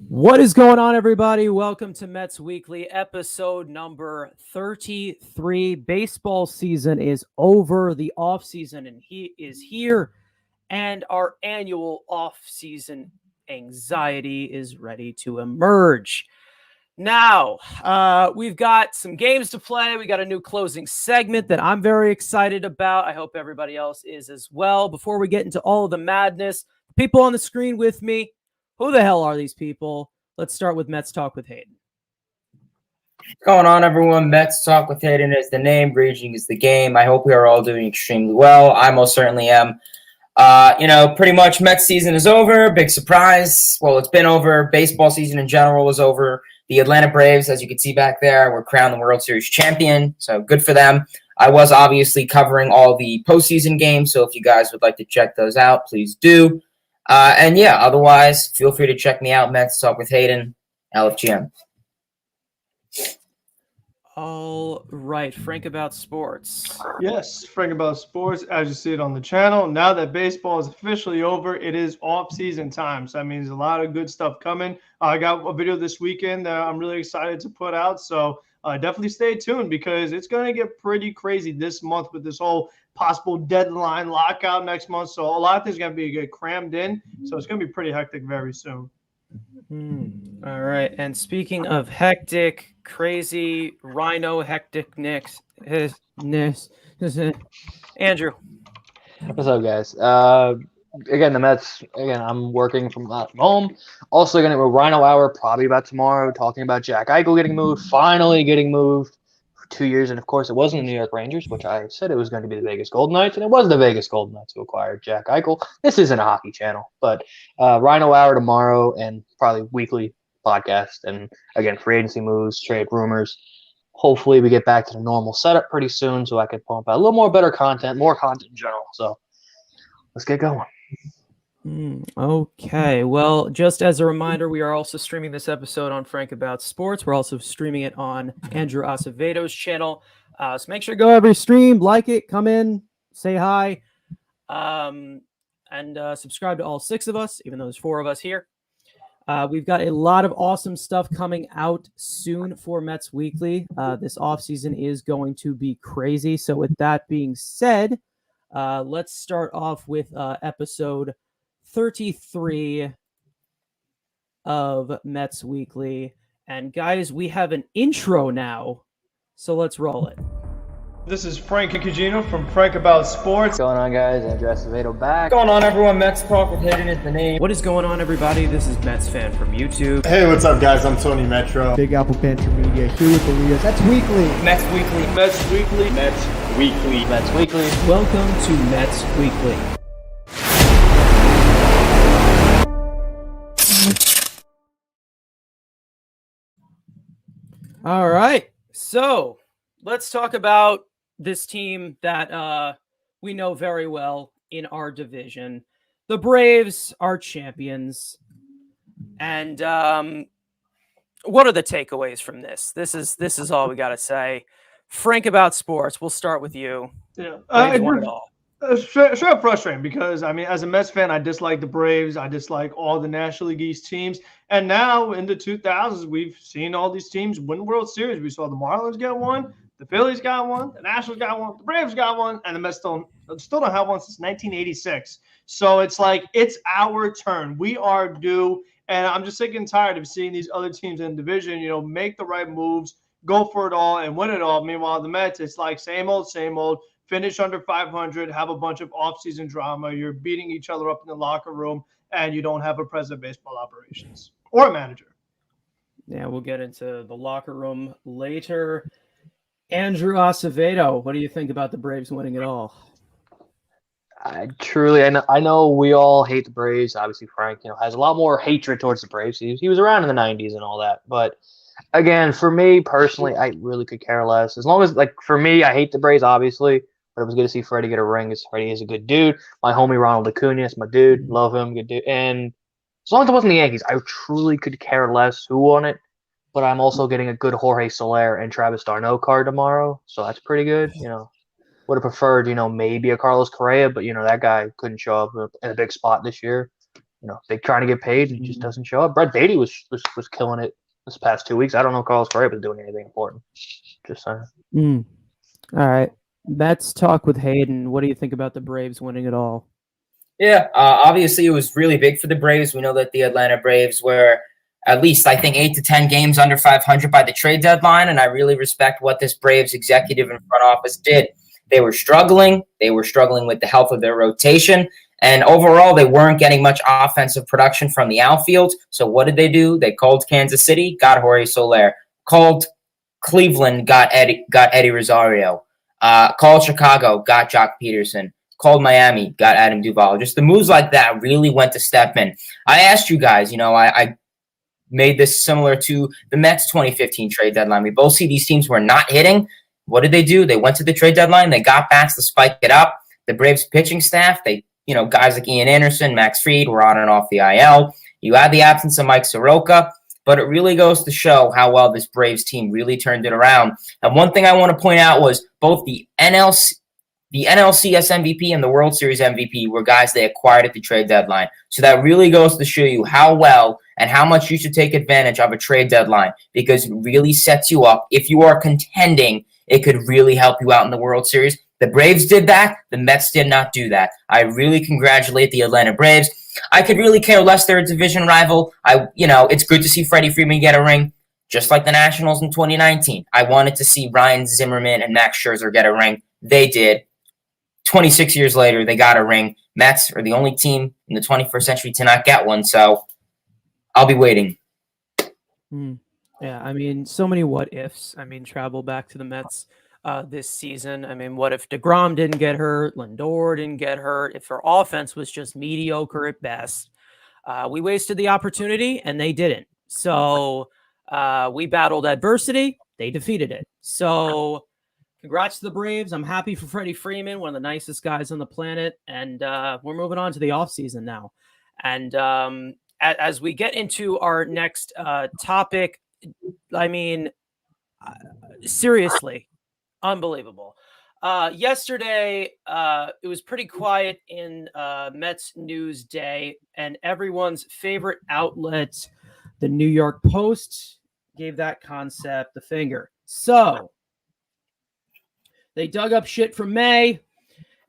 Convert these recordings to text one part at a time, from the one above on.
What is going on, everybody? Welcome to Mets Weekly, episode number 33. Baseball season is over, the offseason, and he is here, and our annual offseason anxiety is ready to emerge. Now, we've got some games to play. We got a new closing segment that I'm very excited about. I hope everybody else is as well. Before we get into all of the madness, people on the screen with me, who the hell are these people? Let's start with Mets Talk with Hayden. What's going on, everyone? Mets Talk with Hayden is the name. Raging is the game. I hope we are all doing extremely well. I most certainly am. Pretty much Mets season is over. Big surprise. Well, it's been over. Baseball season in general was over. The Atlanta Braves, as you can see back there, were crowned the World Series champion. So good for them. I was obviously covering all the postseason games. So if you guys would like to check those out, please do. Otherwise, feel free to check me out. Mets Talk with Hayden, LFGM. All right, Frank About Sports. Yes, Frank About Sports, as you see it on the channel. Now that baseball is officially over, it is off-season time. So that means a lot of good stuff coming. I got a video this weekend that I'm really excited to put out. So definitely stay tuned because it's going to get pretty crazy this month with this whole possible deadline lockout next month. So a lot of things are going to get crammed in. So it's going to be pretty hectic very soon. All right. And speaking of hectic, crazy, rhino hecticness, Andrew. What's up, guys? Again, the Mets. Again, I'm working from home. Also, going to a Rhino Hour probably about tomorrow, talking about Jack Eichel getting moved, finally getting moved for 2 years, and of course, it wasn't the New York Rangers, which I said it was going to be the Vegas Golden Knights, and it was the Vegas Golden Knights who acquired Jack Eichel. This isn't a hockey channel, but Rhino Hour tomorrow, and probably weekly podcast, and again, free agency moves, trade rumors. Hopefully, we get back to the normal setup pretty soon, so I can pump out a little more better content, more content in general. So let's get going. Okay, well, just as a reminder, we are also streaming this episode on Frank About Sports. We're also streaming it on Andrew Acevedo's channel. So make sure to go every stream, like it, come in, say hi, and subscribe to all 6 of us, even though there's 4 of us here. We've got a lot of awesome stuff coming out soon for Mets Weekly. This offseason is going to be crazy. So with that being said, let's start off with episode 33 of Mets Weekly. And guys, we have an intro now, so let's roll it. This is Frank Cugino from Frank About Sports. What's going on, guys? Andrew Acevedo back. What's going on, everyone? Mets Talk with Hayden is the name. What is going on, everybody? This is Mets Fan from YouTube. Hey, what's up, guys? I'm Tony Metro. Big Apple Banter Media here with Elias. That's weekly. Mets Weekly. Mets Weekly. Mets Weekly. Mets Weekly. Welcome to Mets Weekly. All right, so let's talk about this team that we know very well in our division. The Braves are champions. And what are the takeaways from this? This is all we got to say. Frank About Sports, we'll start with you. Yeah, Braves won it all. Straight up frustrating because, I mean, as a Mets fan, I dislike the Braves. I dislike all the National League East teams. And now in the 2000s, we've seen all these teams win World Series. We saw the Marlins get one, the Phillies got one, the Nationals got one, the Braves got one, and the Mets still don't have one since 1986. So it's like it's our turn. We are due. And I'm just sick and tired of seeing these other teams in the division, make the right moves, go for it all, and win it all. Meanwhile, the Mets, it's like same old, finish under 500, have a bunch of offseason drama. You're beating each other up in the locker room, and you don't have a president of baseball operations or a manager. Yeah, we'll get into the locker room later. Andrew Acevedo, what do you think about the Braves winning it all? I know we all hate the Braves. Obviously, Frank, has a lot more hatred towards the Braves. He was around in the 90s and all that. But again, for me personally, I really could care less. As long as, for me, I hate the Braves, obviously. But it was good to see Freddie get a ring. Freddie is a good dude. My homie Ronald Acuna is my dude. Love him. Good dude. And as long as it wasn't the Yankees, I truly could care less who won it. But I'm also getting a good Jorge Soler and Travis d'Arnaud card tomorrow. So that's pretty good. Would have preferred, maybe a Carlos Correa. But, that guy couldn't show up in a big spot this year. they trying to get paid and he just doesn't show up. Brett Beatty was killing it this past 2 weeks. I don't know if Carlos Correa was doing anything important. Just saying. All right. Let's talk with Hayden. What do you think about the Braves winning it all? Yeah, obviously it was really big for the Braves. We know that the Atlanta Braves were at least, I think, 8 to 10 games under 500 by the trade deadline, and I really respect what this Braves executive and front office did. They were struggling. They were struggling with the health of their rotation, and overall, they weren't getting much offensive production from the outfield. So what did they do? They called Kansas City, got Jorge Soler. Called Cleveland, got Eddie Rosario. Called Chicago, got Jock Peterson. Called Miami, got Adam Duvall. Just the moves like that really went to step in. I asked you guys, I made this similar to the Mets 2015 trade deadline. We both see these teams were not hitting. What did they do? They went to the trade deadline. They got bats to spike it up. The Braves pitching staff, guys like Ian Anderson, Max Fried were on and off the IL. You had the absence of Mike Soroka, but it really goes to show how well this Braves team really turned it around. And one thing I want to point out was both the NLCS MVP and the World Series MVP were guys they acquired at the trade deadline. So that really goes to show you how well and how much you should take advantage of a trade deadline, because it really sets you up. If you are contending, it could really help you out in the World Series. The Braves did that. The Mets did not do that. I really congratulate the Atlanta Braves. I could really care less they're a division rival. It's good to see Freddie Freeman get a ring, just like the Nationals in 2019. I wanted to see Ryan Zimmerman and Max Scherzer get a ring. They did. 26 years later, they got a ring. Mets are the only team in the 21st century to not get one, so I'll be waiting. Yeah, so many what ifs. Travel back to the Mets this season. What if DeGrom didn't get hurt? Lindor didn't get hurt? If their offense was just mediocre at best? We wasted the opportunity, and they didn't. So we battled adversity. They defeated it. So congrats to the Braves. I'm happy for Freddie Freeman, one of the nicest guys on the planet. And we're moving on to the offseason now. And as we get into our next topic, seriously, unbelievable. Yesterday, it was pretty quiet in Mets News Day, and everyone's favorite outlet, the New York Post, gave that concept the finger. So they dug up shit from May.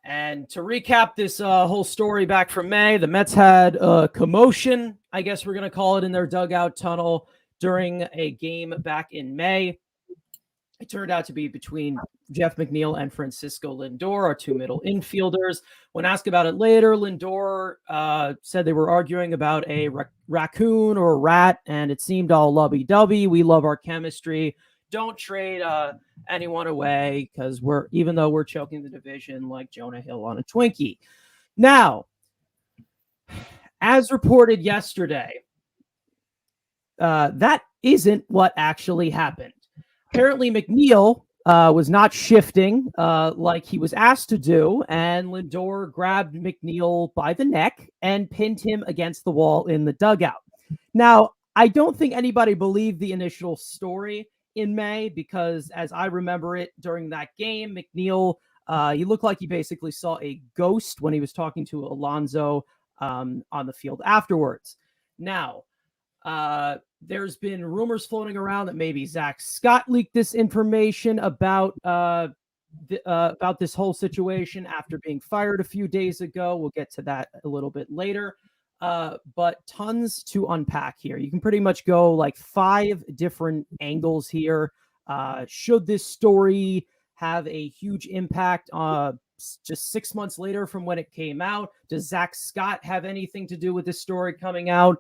And to recap this whole story back from May, the Mets had a commotion, I guess we're going to call it, in their dugout tunnel during a game back in May. It turned out to be between Jeff McNeil and Francisco Lindor, our two middle infielders. When asked about it later, Lindor said they were arguing about a raccoon or a rat, and it seemed all lovey-dovey. We love our chemistry. Don't trade anyone away, because even though we're choking the division like Jonah Hill on a Twinkie. Now, as reported yesterday, that isn't what actually happened. Apparently, McNeil was not shifting like he was asked to do, and Lindor grabbed McNeil by the neck and pinned him against the wall in the dugout. Now, I don't think anybody believed the initial story in May, because as I remember it, during that game, McNeil, he looked like he basically saw a ghost when he was talking to Alonso on the field afterwards. Now, there's been rumors floating around that maybe Zach Scott leaked this information about this whole situation after being fired a few days ago. We'll get to that a little bit later. But tons to unpack here. You can pretty much go like 5 different angles here. Should this story have a huge impact just 6 months later from when it came out? Does Zach Scott have anything to do with this story coming out?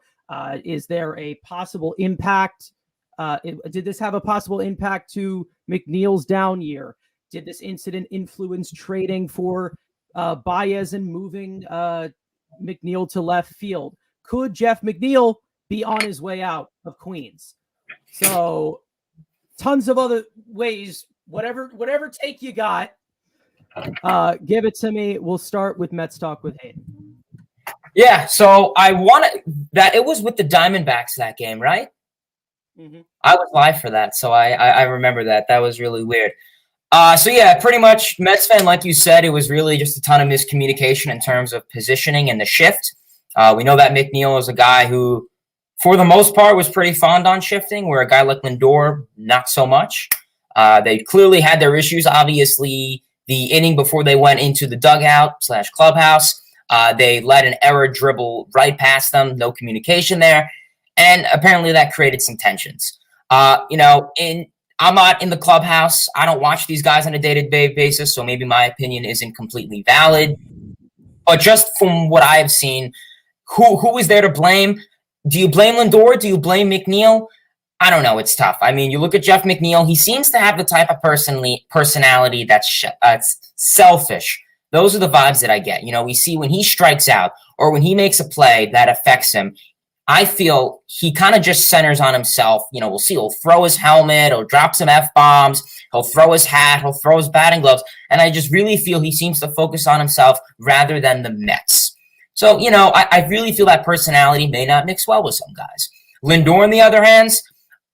Is there a possible impact? Did this have a possible impact to McNeil's down year? Did this incident influence trading for Baez and moving McNeil to left field? Could Jeff McNeil be on his way out of Queens? So tons of other ways. Whatever take you got, give it to me. We'll start with Mets Talk with Hayden. Yeah, so I wanted that. It was with the Diamondbacks that game, right? Mm-hmm. I was live for that, so I remember that. That was really weird. So yeah, pretty much Mets fan, like you said, it was really just a ton of miscommunication in terms of positioning and the shift. We know that McNeil is a guy who, for the most part, was pretty fond on shifting, where a guy like Lindor, not so much. They clearly had their issues. Obviously, the inning before they went into the dugout/clubhouse, they let an error dribble right past them, no communication there. And apparently that created some tensions. I'm not in the clubhouse. I don't watch these guys on a day-to-day basis, so maybe my opinion isn't completely valid. But just from what I have seen, who is there to blame? Do you blame Lindor? Do you blame McNeil? I don't know. It's tough. I mean, you look at Jeff McNeil. He seems to have the type of personality that's selfish. Those are the vibes that I get. We see when he strikes out or when he makes a play that affects him, I feel he kind of just centers on himself. We'll see. He'll throw his helmet. He'll drop some F-bombs. He'll throw his hat. He'll throw his batting gloves. And I just really feel he seems to focus on himself rather than the Mets. So, I really feel that personality may not mix well with some guys. Lindor, on the other hand,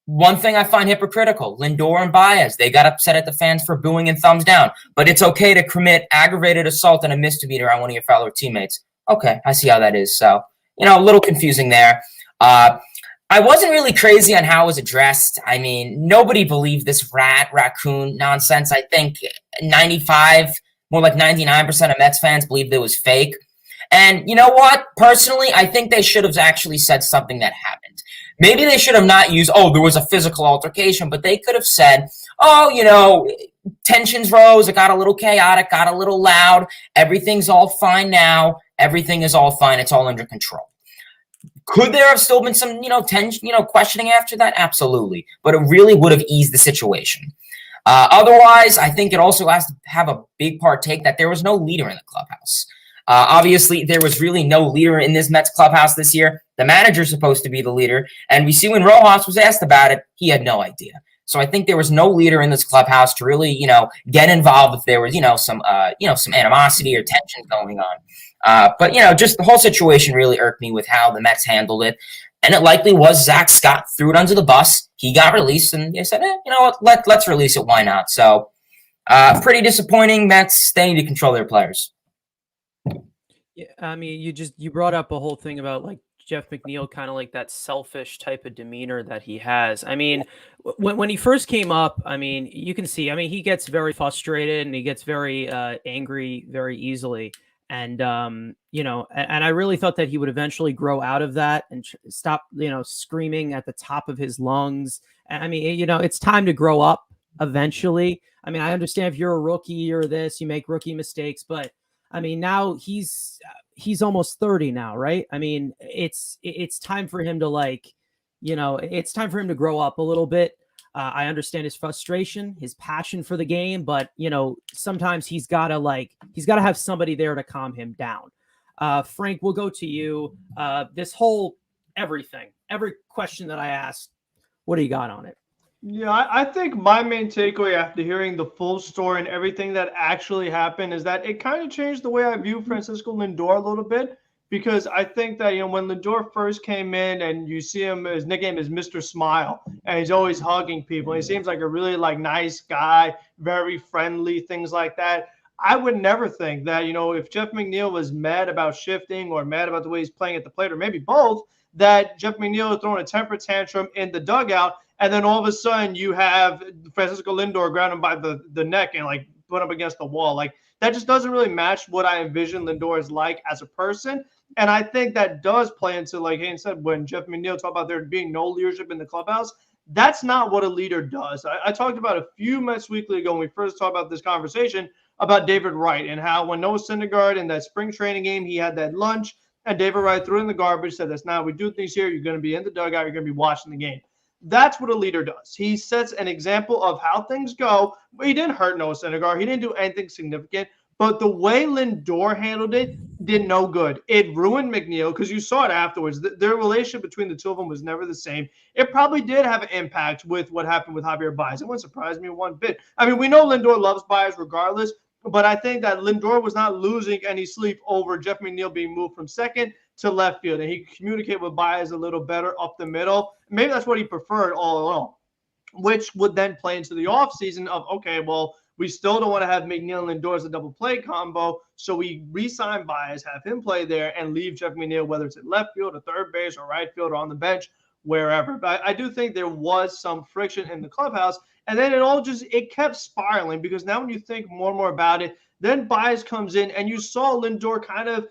one thing I find hypocritical, Lindor and Baez, they got upset at the fans for booing and thumbs down. But it's okay to commit aggravated assault and a misdemeanor on one of your fellow teammates. Okay, I see how that is. So, a little confusing there. I wasn't really crazy on how it was addressed. I mean, nobody believed this raccoon nonsense. I think 95, more like 99% of Mets fans believed it was fake. And you know what? Personally, I think they should have actually said something that happened. Maybe they should have not used, there was a physical altercation, but they could have said, tensions rose, it got a little chaotic, got a little loud, everything's all fine now, everything is all fine, it's all under control. Could there have still been some, tension, questioning after that? Absolutely. But it really would have eased the situation. Otherwise, I think it also has to have a big partake that there was no leader in the clubhouse. Obviously, there was really no leader in this Mets clubhouse this year. The manager's supposed to be the leader. And we see when Rojas was asked about it, he had no idea. So I think there was no leader in this clubhouse to really, get involved if there was, some animosity or tension going on. But just the whole situation really irked me with how the Mets handled it. And it likely was Zach Scott threw it under the bus. He got released and they said, let's release it. Why not? So pretty disappointing. Mets, they need to control their players. Yeah, I mean, you brought up a whole thing about like Jeff McNeil, kind of like that selfish type of demeanor that he has. I mean, when he first came up, I mean, you can see, he gets very frustrated and he gets very angry very easily. And, and I really thought that he would eventually grow out of that and stop, screaming at the top of his lungs. I mean, it's time to grow up eventually. I mean, I understand if you're a rookie or this, you make rookie mistakes, but I mean, now he's almost 30 now, right? I mean, it's time for him to it's time for him to grow up a little bit. I understand his frustration, his passion for the game, but sometimes he's got to have somebody there to calm him down. Frank, we'll go to you. This whole every question that I asked, what do you got on it? Yeah, I think my main takeaway after hearing the full story and everything that actually happened is that it kind of changed the way I view Francisco Lindor a little bit, because I think that, when Lindor first came in and you see him, his nickname is Mr. Smile, and he's always hugging people. He seems like a really nice guy, very friendly, things like that. I would never think that, if Jeff McNeil was mad about shifting or mad about the way he's playing at the plate, or maybe both, that Jeff McNeil is throwing a temper tantrum in the dugout. And then all of a sudden you have Francisco Lindor grab him by the neck and put up against the wall. That just doesn't really match what I envision Lindor is like as a person. And I think that does play into, like Hayden said, when Jeff McNeil talked about there being no leadership in the clubhouse, that's not what a leader does. I talked about a few Mets Weekly ago when we first talked about this conversation about David Wright and how when Noah Syndergaard in that spring training game, he had that lunch and David Wright threw it in the garbage, said, that's not how we do things here. You're going to be in the dugout. You're going to be watching the game. That's what a leader does. He sets an example of how things go. He didn't hurt Noah Syndergaard. He didn't do anything significant. But the way Lindor handled it did no good. It ruined McNeil because you saw it afterwards. Their relationship between the two of them was never the same. It probably did have an impact with what happened with Javier Baez. It wouldn't surprise me one bit. I mean, we know Lindor loves Baez regardless, but I think that Lindor was not losing any sleep over Jeff McNeil being moved from second to left field, and he could communicate with Baez a little better up the middle. Maybe that's what he preferred all along, which would then play into the offseason of, okay, well, We still don't want to have McNeil and Lindor as a double play combo, so we re-sign Baez, have him play there, and leave Jeff McNeil, whether it's at left field or third base or right field or on the bench, wherever. But I do think there was some friction in the clubhouse, and then it kept spiraling, because now when you think more and more about it, then Baez comes in, and you saw Lindor kind of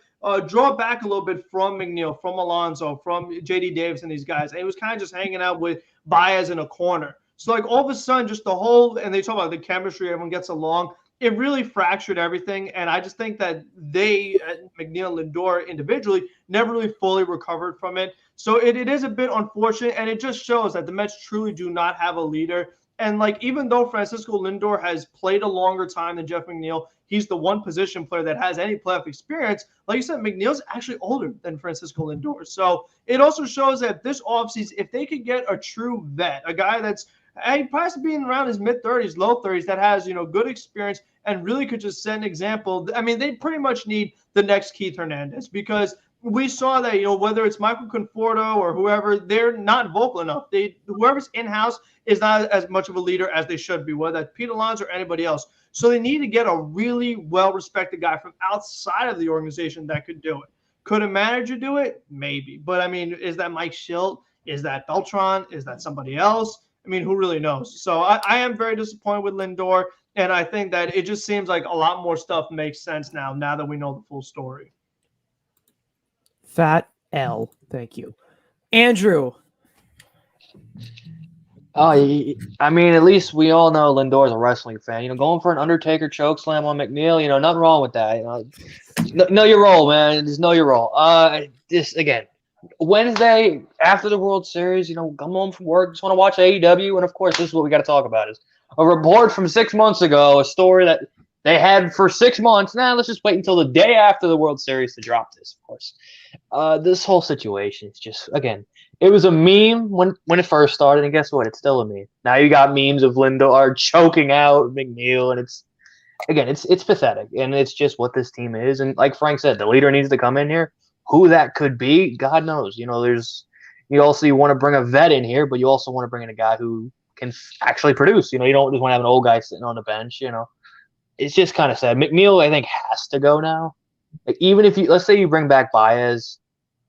draw back a little bit from McNeil, from Alonso, from J.D. Davis and these guys. And he was kind of just hanging out with Baez in a corner. So, like, all of a sudden, just the whole – and they talk about the chemistry, everyone gets along. It really fractured everything. And I just think that they, McNeil and Lindor individually, never really fully recovered from it. So it is a bit unfortunate, and it just shows that the Mets truly do not have a leader. And, like, even though Francisco Lindor has played a longer time than Jeff McNeil, he's the one position player that has any playoff experience. Like you said, McNeil's actually older than Francisco Lindor. So it also shows that this offseason, if they could get a true vet, a guy that's probably being around his mid-30s, low 30s, that has, good experience and really could just set an example. I mean, they pretty much need the next Keith Hernandez, because we saw that, whether it's Michael Conforto or whoever, they're not vocal enough. Whoever's in-house is not as much of a leader as they should be, whether that's Pete Alonso or anybody else. So they need to get a really well-respected guy from outside of the organization that could do it. Could a manager do it? Maybe. But, I mean, is that Mike Schilt? Is that Beltran? Is that somebody else? I mean, who really knows? So I am very disappointed with Lindor, and I think that it just seems like a lot more stuff makes sense now that we know the full story. Fat L. Thank you. Andrew. Oh, I mean, at least we all know Lindor's a wrestling fan. Going for an Undertaker choke slam on McNeil, nothing wrong with that. Know your role, man. Just know your role. Just again, Wednesday after the World Series, come home from work, just want to watch AEW, and of course, this is what we got to talk about: is a report from 6 months ago, a story that they had for 6 months. Now let's just wait until the day after the World Series to drop this. Of course, this whole situation is just, again, it was a meme when it first started, and guess what? It's still a meme. Now you got memes of Lindor choking out McNeil, and it's pathetic, and it's just what this team is. And like Frank said, the leader needs to come in here. Who that could be, God knows. You want to bring a vet in here, but you also want to bring in a guy who can actually produce. You don't just want to have an old guy sitting on the bench. It's just kind of sad. McNeil, I think, has to go now. Like, even if let's say you bring back Baez,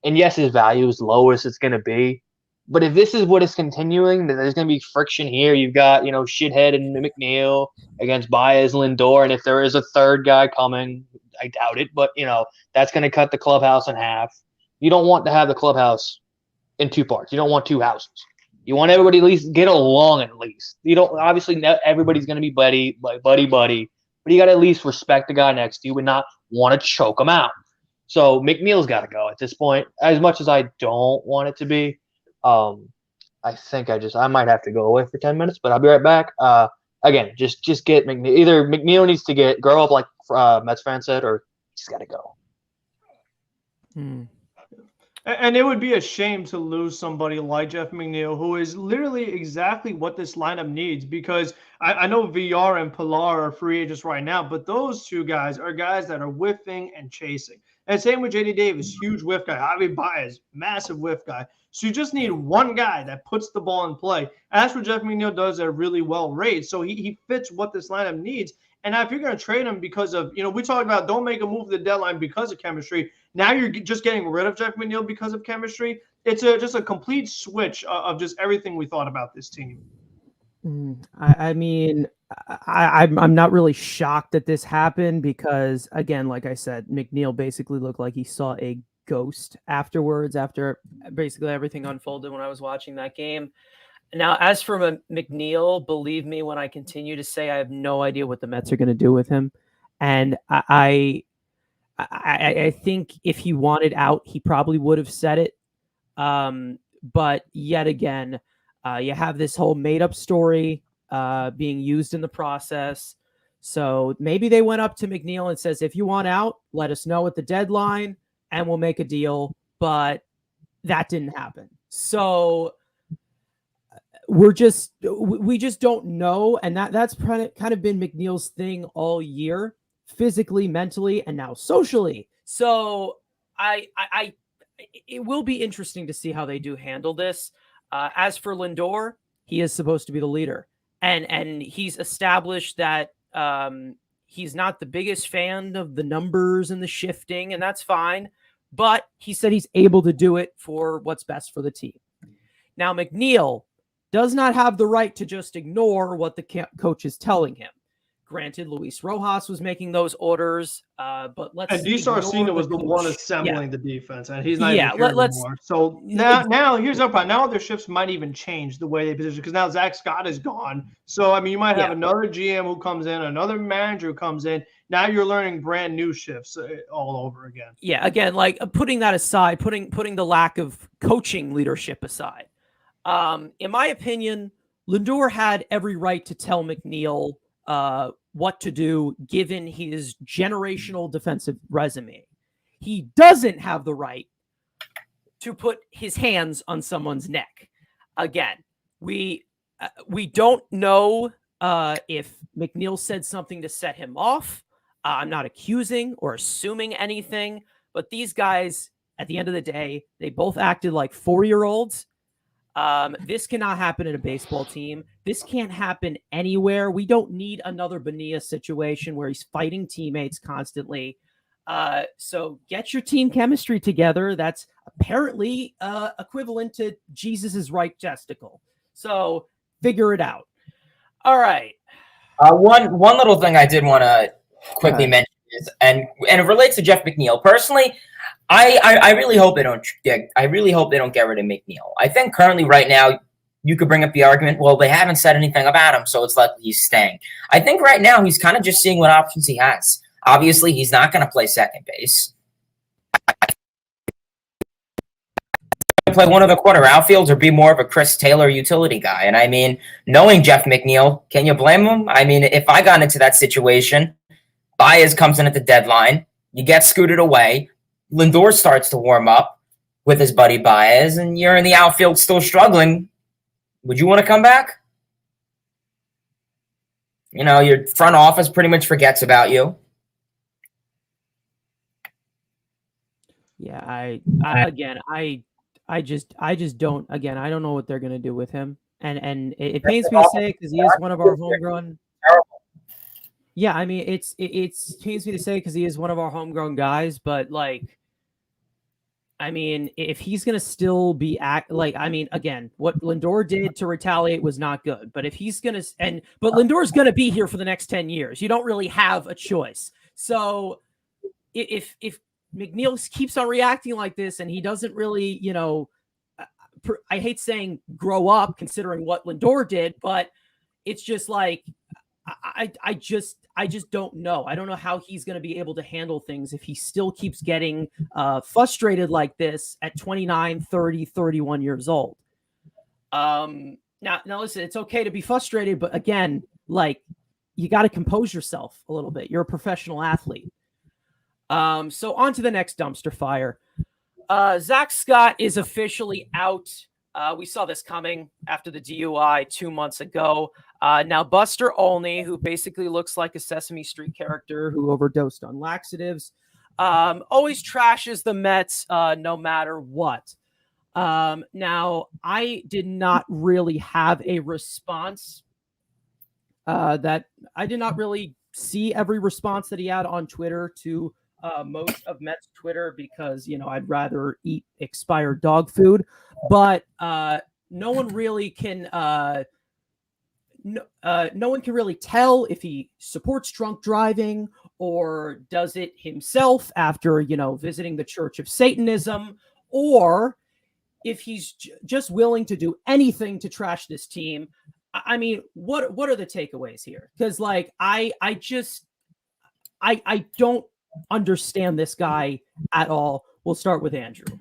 and yes, his value is lowest it's going to be, but if this is what is continuing, then there's going to be friction here. You've got, Shithead and McNeil against Baez, Lindor, and if there is a third guy coming, I doubt it, but, that's going to cut the clubhouse in half. You don't want to have the clubhouse in two parts. You don't want two houses. You want everybody at least get along at least. You don't, obviously, not everybody's going to be buddy, but you got to at least respect the guy next to you and not want to choke him out. So McNeil's got to go at this point. As much as I don't want it to be, I think I might have to go away for 10 minutes, but I'll be right back. Again, just get McNeil. Either McNeil needs to grow up like Mets fan said, or he's got to go. And it would be a shame to lose somebody like Jeff McNeil, who is literally exactly what this lineup needs, because I know VR and Pilar are free agents right now, but those two guys are guys that are whiffing and chasing. And same with J.D. Davis, huge whiff guy. Javi Baez, massive whiff guy. So you just need one guy that puts the ball in play. And that's what Jeff McNeil does at a really well rate. So he fits what this lineup needs. And if you're going to trade him because of, we talked about don't make a move at the deadline because of chemistry. Now you're just getting rid of Jeff McNeil because of chemistry. It's just a complete switch of just everything we thought about this team. I'm not really shocked that this happened because, again, like I said, McNeil basically looked like he saw a ghost afterwards, after basically everything unfolded when I was watching that game. Now, as for McNeil, believe me when I continue to say I have no idea what the Mets are going to do with him. And I think if he wanted out, he probably would have said it. But yet again, you have this whole made-up story being used in the process. So maybe they went up to McNeil and says, if you want out, let us know at the deadline and we'll make a deal. But that didn't happen. So we just don't know. And that's kind of been McNeil's thing all year, physically, mentally, and now socially. So it will be interesting to see how they do handle this. As for Lindor, he is supposed to be the leader. And he's established that He's not the biggest fan of the numbers and the shifting, and that's fine. But he said he's able to do it for what's best for the team. Now, McNeil does not have the right to just ignore what the coach is telling him. Granted, Luis Rojas was making those orders, but let's. And DiSarcina was the one assembling the defense, and he's not even here anymore. So now here's our problem. Now their shifts might even change the way they position because now Zach Scott is gone. So I mean, you might have another GM who comes in, another manager who comes in. Now you're learning brand new shifts all over again. Yeah, again, like putting that aside, putting the lack of coaching leadership aside. In my opinion, Lindor had every right to tell McNeil what to do given his generational defensive resume. He doesn't have the right to put his hands on someone's neck. Again, we don't know if McNeil said something to set him off. I'm not accusing or assuming anything, but these guys, at the end of the day, they both acted like 4-year-olds. This cannot happen in a baseball team. This can't happen anywhere. We don't need another Bonilla situation where he's fighting teammates constantly. So get your team chemistry together. That's apparently equivalent to Jesus's right testicle. So figure it out. All right. One little thing I did want to quickly mention is, and it relates to Jeff McNeil. Personally, I really hope they don't. I really hope they don't get rid of McNeil. I think currently, right now, you could bring up the argument. Well, they haven't said anything about him, so it's likely he's staying. I think right now he's kind of just seeing what options he has. Obviously, he's not going to play second base. Play one of the corner outfields or be more of a Chris Taylor utility guy. And I mean, knowing Jeff McNeil, can you blame him? I mean, if I got into that situation, Baez comes in at the deadline, you get scooted away. Lindor starts to warm up with his buddy Baez, and you're in the outfield still struggling. Would you want to come back? You know, your front office pretty much forgets about you. Yeah, I just don't. Again, I don't know what they're going to do with him, and it pains me to say because he is one of our homegrown. Yeah, I mean, it pains me to say because he is one of our homegrown guys, but like, I mean, if he's going to still be again, what Lindor did to retaliate was not good. But if he's going to, but Lindor's going to be here for the next 10 years. You don't really have a choice. So if McNeil keeps on reacting like this and he doesn't really, I hate saying grow up considering what Lindor did, but it's just like, I just don't know. I don't know how he's going to be able to handle things if he still keeps getting frustrated like this at 29, 30, 31 years old. Now listen, it's okay to be frustrated, but again, like you got to compose yourself a little bit. You're a professional athlete. So on to the next dumpster fire. Zach Scott is officially out. We saw this coming after the DUI 2 months ago. Now, Buster Olney, who basically looks like a Sesame Street character who overdosed on laxatives, always trashes the Mets no matter what. Now, I did not really have a response that I did not really see every response that he had on Twitter to most of Mets Twitter because, I'd rather eat expired dog food. But no one really can no one can really tell if he supports drunk driving or does it himself after, visiting the Church of Satanism, or if he's just willing to do anything to trash this team. I mean, what are the takeaways here? Because I don't understand this guy at all. We'll start with Andrew.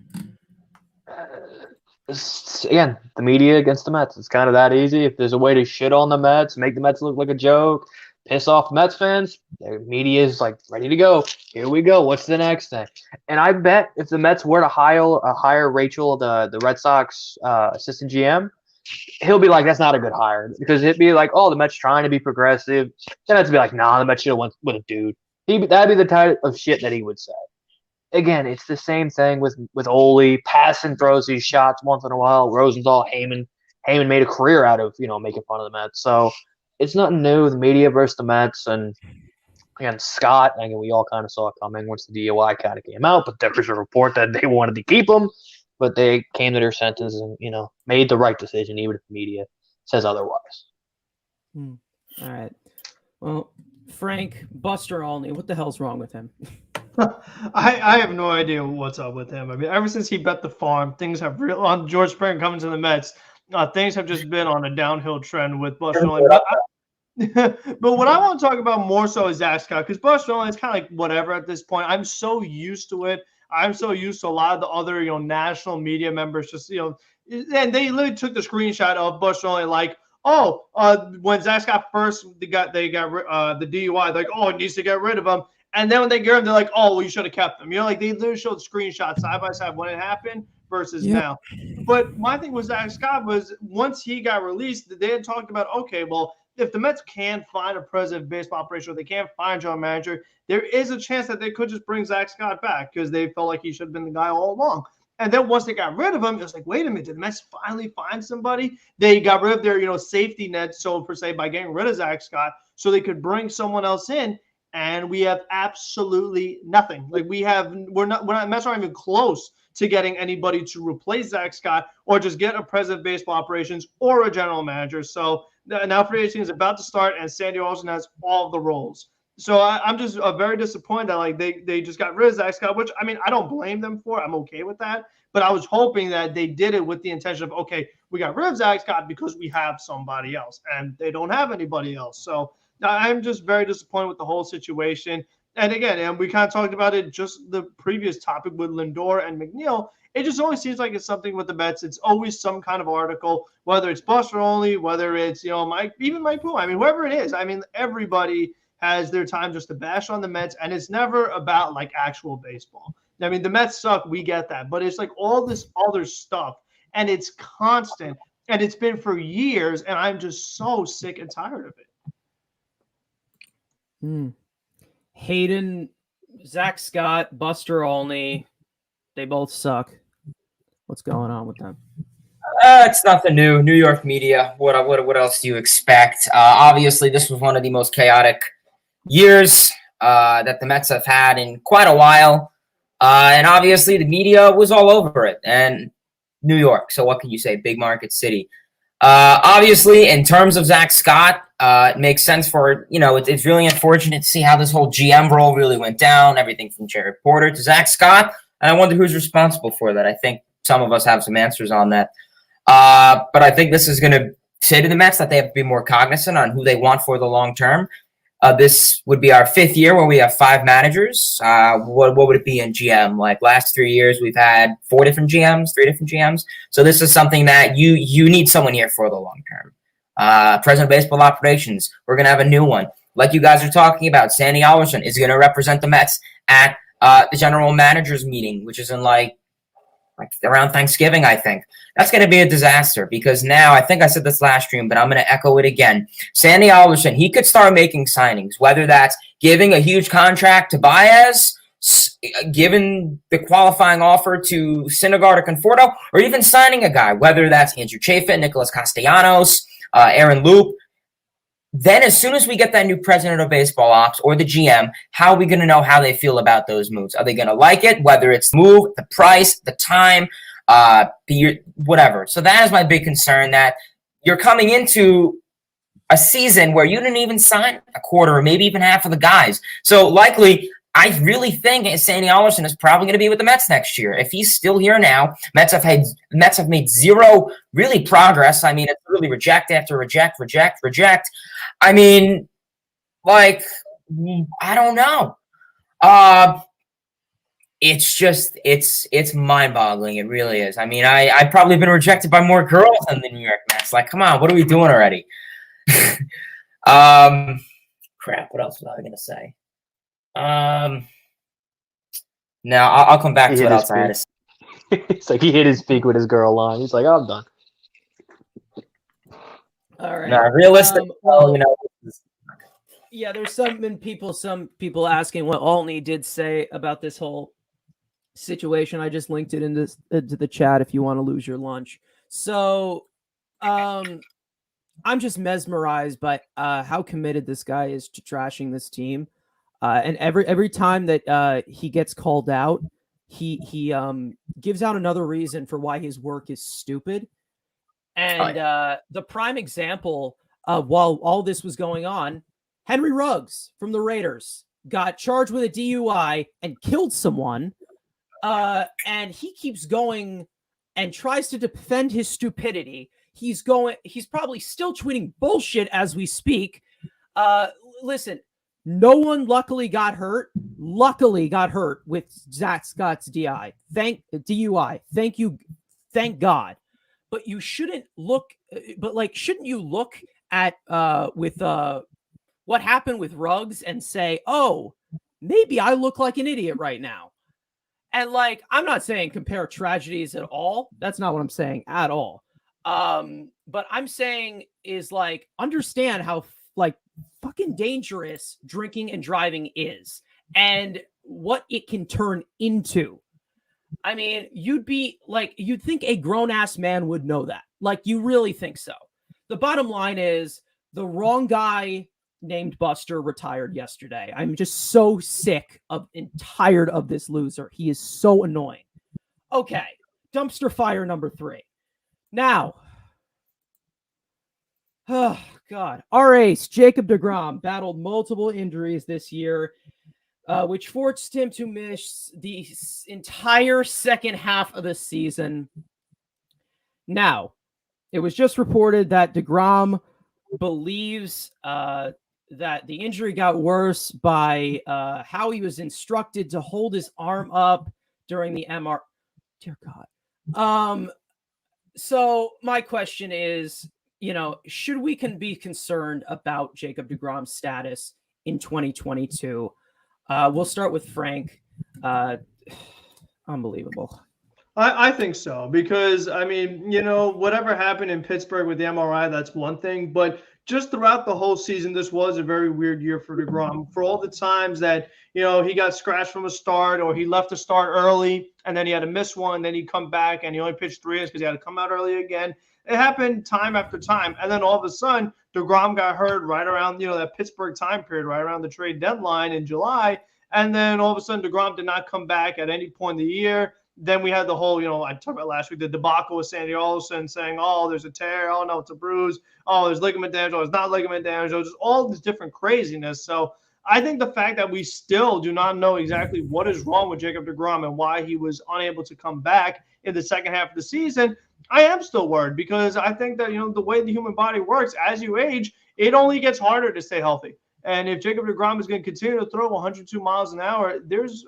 Again, the media against the Mets. It's kind of that easy. If there's a way to shit on the Mets, make the Mets look like a joke, piss off Mets fans, the media is ready to go. Here we go. What's the next thing? And I bet if the Mets were to hire Rachel, the Red Sox assistant GM, he'll be like, that's not a good hire. Because it'd be like, oh, the Mets trying to be progressive. Then it'd be like, nah, the Mets should have went with a dude. That'd be the type of shit that he would say. Again, it's the same thing with Ole. Passan throws these shots once in a while. Rosenthal, Heyman made a career out of making fun of the Mets. So it's nothing new. The media versus the Mets, and again, Scott. Again, we all kind of saw it coming once the DUI kind of came out, but there was a report that they wanted to keep him, but they came to their sentence and made the right decision, even if the media says otherwise. All right. Well, Frank, Buster Olney, what the hell's wrong with him? I have no idea what's up with him. I mean, ever since he bet the farm, things have on George Springer coming to the Mets. Things have just been on a downhill trend with Buster Olney. But what I want to talk about more so is Zach Scott, because Buster Olney is kind of like whatever at this point. I'm so used to it. I'm so used to a lot of the other national media members just and they literally took the screenshot of Buster Olney like, when Zach Scott first got the DUI, like, it needs to get rid of him. And then when they get him, they're like, well, you should have kept him. Like they literally showed screenshots side by side when it happened versus now. But my thing with Zach Scott was once he got released, they had talked about, okay, well, if the Mets can't find a president of baseball operation or they can't find a general manager, there is a chance that they could just bring Zach Scott back because they felt like he should have been the guy all along. And then once they got rid of him, it was like, wait a minute, did the Mets finally find somebody? They got rid of their, safety net, so per se, by getting rid of Zach Scott so they could bring someone else in. And we have absolutely nothing. Like we're not Mets aren't even close to getting anybody to replace Zach Scott or just get a president of baseball operations or a general manager. So now free agency is about to start, and Sandy Alderson has all of the roles. So I'm just very disappointed that they just got rid of Zach Scott, which I mean I don't blame them for. I'm okay with that, but I was hoping that they did it with the intention of okay, we got rid of Zach Scott because we have somebody else, and they don't have anybody else. So I'm just very disappointed with the whole situation. And again, and we kind of talked about it just the previous topic with Lindor and McNeil. It just always seems like it's something with the Mets. It's always some kind of article, whether it's Buster Olney, whether it's Mike Boone. I mean, whoever it is. I mean, everybody has their time just to bash on the Mets, and it's never about like actual baseball. I mean, the Mets suck. We get that, but it's like all this other stuff, and it's constant, and it's been for years, and I'm just so sick and tired of it. Hayden, Zach Scott, Buster Olney, they both suck. What's going on with them? It's nothing new. New York media. What else do you expect? Obviously, this was one of the most chaotic years that the Mets have had in quite a while. And obviously, the media was all over it. And New York. So what can you say? Big market city. Obviously, in terms of Zach Scott, it makes sense for, it's really unfortunate to see how this whole GM role really went down, everything from Jared Porter to Zach Scott. And I wonder who's responsible for that. I think some of us have some answers on that. But I think this is going to say to the Mets that they have to be more cognizant on who they want for the long term. This would be our 5th year where we have 5 managers. What would it be in GM? Like last 3 years, we've had 3 different GMs. So this is something that you need someone here for the long term. President of Baseball Operations, we're going to have a new one. Like you guys are talking about, Sandy Alderson is going to represent the Mets at the general managers meeting, which is in like around Thanksgiving, I think. That's going to be a disaster because now, I think I said this last stream, but I'm going to echo it again. Sandy Alderson, he could start making signings, whether that's giving a huge contract to Baez, giving the qualifying offer to Syndergaard or Conforto, or even signing a guy, whether that's Andrew Chafin, Nicholas Castellanos, Aaron Loop. Then as soon as we get that new president of baseball ops or the GM, how are we going to know how they feel about those moves? Are they going to like it? Whether it's the move, the price, the time, whatever. So that is my big concern, that you're coming into a season where you didn't even sign a quarter or maybe even half of the guys. So likely, I really think Sandy Alderson is probably going to be with the Mets next year. If he's still here now, Mets have made zero really progress. I mean, it's really reject after reject. I mean, like, I don't know. It's mind-boggling. It really is. I mean, I've probably been rejected by more girls than the New York Mets. Like, come on, what are we doing already? Crap, what else was I going to say? No, I'll come back to what else I had to say. It's like he hit his peak with his girl line. He's like, I'm done. All right. No, realistic. Yeah, there's some people asking what Olney did say about this whole situation. I just linked it into the chat if you want to lose your lunch. So, I'm just mesmerized by how committed this guy is to trashing this team. And every time that he gets called out, he gives out another reason for why his work is stupid. And the prime example of while all this was going on, Henry Ruggs from the Raiders got charged with a DUI and killed someone. And he keeps going and tries to defend his stupidity. He's probably still tweeting bullshit as we speak. Listen, no one luckily got hurt with Zach Scott's DUI. Thank you. Thank God. But you shouldn't look, shouldn't you look at what happened with Ruggs and say, oh, maybe I look like an idiot right now. And I'm not saying compare tragedies at all. That's not what I'm saying at all. But I'm saying is understand how fucking dangerous drinking and driving is and what it can turn into. I mean, you'd think a grown ass man would know that. You really think so? The bottom line is the wrong guy named Buster retired yesterday. I'm just so sick of and tired of this loser. He is so annoying. Okay, dumpster fire number 3. Now, oh God, our ace Jacob deGrom battled multiple injuries this year, which forced him to miss the entire second half of the season. Now, it was just reported that deGrom believes that the injury got worse by how he was instructed to hold his arm up during the MR. Dear God. So my question is, should we be concerned about Jacob deGrom's status in 2022? We'll start with Frank. Unbelievable. I think so because, whatever happened in Pittsburgh with the MRI, that's one thing. But just throughout the whole season, this was a very weird year for deGrom. For all the times that, he got scratched from a start or he left the start early and then he had to miss one, then he'd come back and he only pitched 3 innings because he had to come out early again. It happened time after time. And then all of a sudden, deGrom got hurt right around, that Pittsburgh time period, right around the trade deadline in July. And then all of a sudden, deGrom did not come back at any point in the year. Then we had the whole, I talked about last week, the debacle with Sandy Olsen saying, oh, there's a tear. Oh, no, it's a bruise. Oh, there's ligament damage. Oh, it's not ligament damage. Oh, just all this different craziness. So I think the fact that we still do not know exactly what is wrong with Jacob deGrom and why he was unable to come back in the second half of the season, I am still worried because I think that, the way the human body works, as you age, it only gets harder to stay healthy. And if Jacob deGrom is going to continue to throw 102 miles an hour, there's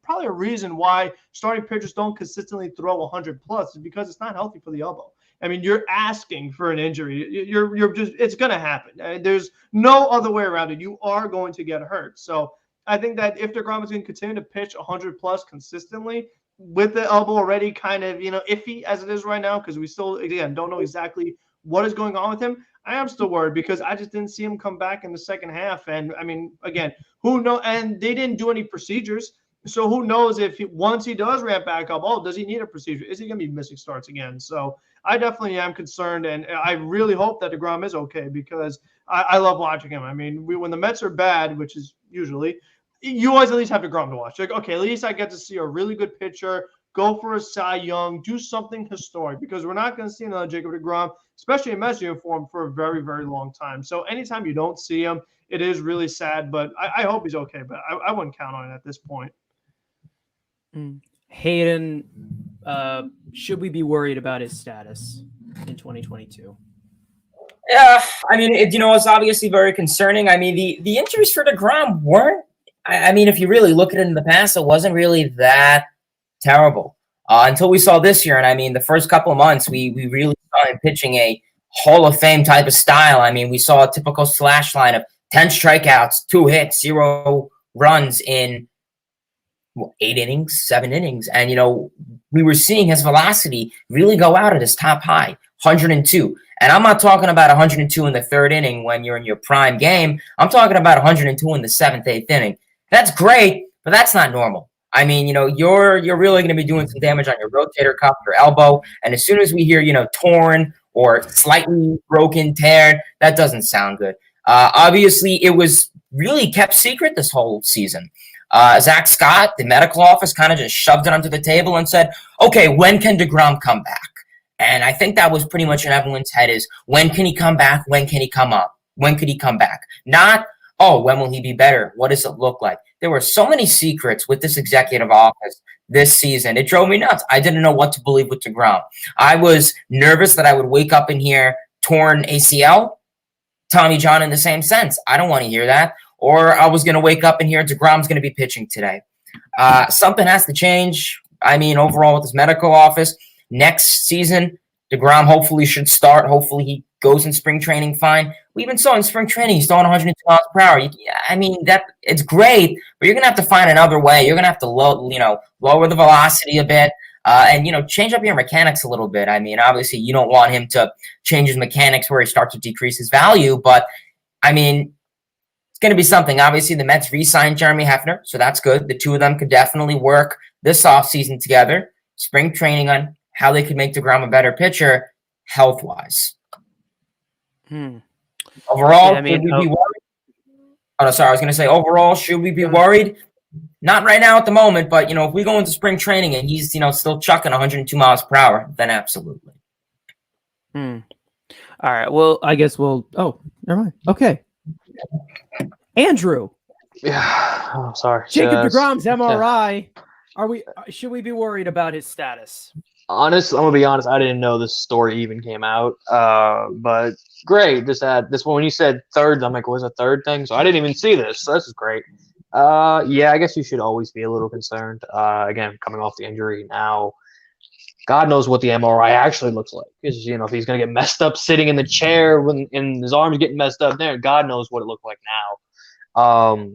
probably a reason why starting pitchers don't consistently throw 100 plus, is because it's not healthy for the elbow. I mean, you're asking for an injury. You're just, it's going to happen. There's no other way around it. You are going to get hurt. So I think that if deGrom is going to continue to pitch 100 plus consistently with the elbow already kind of, iffy as it is right now, because we still, again, don't know exactly what is going on with him, I am still worried because I just didn't see him come back in the second half. And I mean, again, who knows? And they didn't do any procedures. So who knows if once he does ramp back up, does he need a procedure? Is he going to be missing starts again? So I definitely am concerned. And I really hope that deGrom is okay because I love watching him. I mean, when the Mets are bad, which is usually, you always at least have deGrom to watch. Okay, at least I get to see a really good pitcher, go for a Cy Young, do something historic because we're not going to see another Jacob deGrom, especially in Mets uniform, for a very, very long time. So anytime you don't see him, it is really sad, but I hope he's okay, but I wouldn't count on it at this point. Hayden, should we be worried about his status in 2022? Yeah, I mean, it's obviously very concerning. I mean, the injuries for deGrom weren't, I mean, if you really look at it in the past, it wasn't really that terrible until we saw this year. And I mean, the first couple of months, we really saw him pitching a Hall of Fame type of style. I mean, we saw a typical slash line of 10 strikeouts, 2 hits, 0 runs in 8 innings, 7 innings. And, we were seeing his velocity really go out at his top high, 102. And I'm not talking about 102 in the 3rd inning when you're in your prime game. I'm talking about 102 in the 7th, 8th inning. That's great, but that's not normal. I mean, you're really going to be doing some damage on your rotator cuff, your elbow. And as soon as we hear, torn or slightly broken, tear. That doesn't sound good. Obviously, it was really kept secret this whole season. Zach Scott, the medical office, kind of just shoved it onto the table and said, okay, when can DeGrom come back? And I think that was pretty much in everyone's head is, when can he come back? When can he come up? When could he come back? Not, oh, when will he be better? What does it look like? There were so many secrets with this executive office this season. It drove me nuts. I didn't know what to believe with DeGrom. I was nervous that I would wake up in here torn ACL. Tommy John in the same sense. I don't want to hear that. Or I was going to wake up in here, DeGrom's going to be pitching today. Something has to change. I mean, overall with this medical office, next season, DeGrom hopefully should start. Hopefully he goes in spring training fine. We even saw in spring training he's throwing 102 miles per hour. I mean, that it's great, but you're going to have to find another way. You're going to have to lower the velocity a bit and change up your mechanics a little bit. I mean, obviously you don't want him to change his mechanics where he starts to decrease his value, but I mean, it's going to be something. Obviously the Mets re-signed Jeremy Hefner, so that's good. The two of them could definitely work this offseason together, spring training on how they could make DeGrom a better pitcher health-wise. Overall, should we be worried? Oh, no, sorry. I was going to say, overall, should we be worried? Not right now at the moment, but, if we go into spring training and he's, still chucking 102 miles per hour, then absolutely. All right. Well, I guess we'll – oh, never mind. Okay. Andrew. Yeah. Oh, sorry. Jacob DeGrom's MRI. Should we be worried about his status? Honestly, I'm gonna be honest. I didn't know this story even came out. But great. Just had this one when you said third. I'm like, was a third thing? So I didn't even see this. So this is great. Yeah, I guess you should always be a little concerned. Again, coming off the injury now, God knows what the MRI actually looks like. Because if he's gonna get messed up sitting in the chair and his arms getting messed up there, God knows what it looked like now.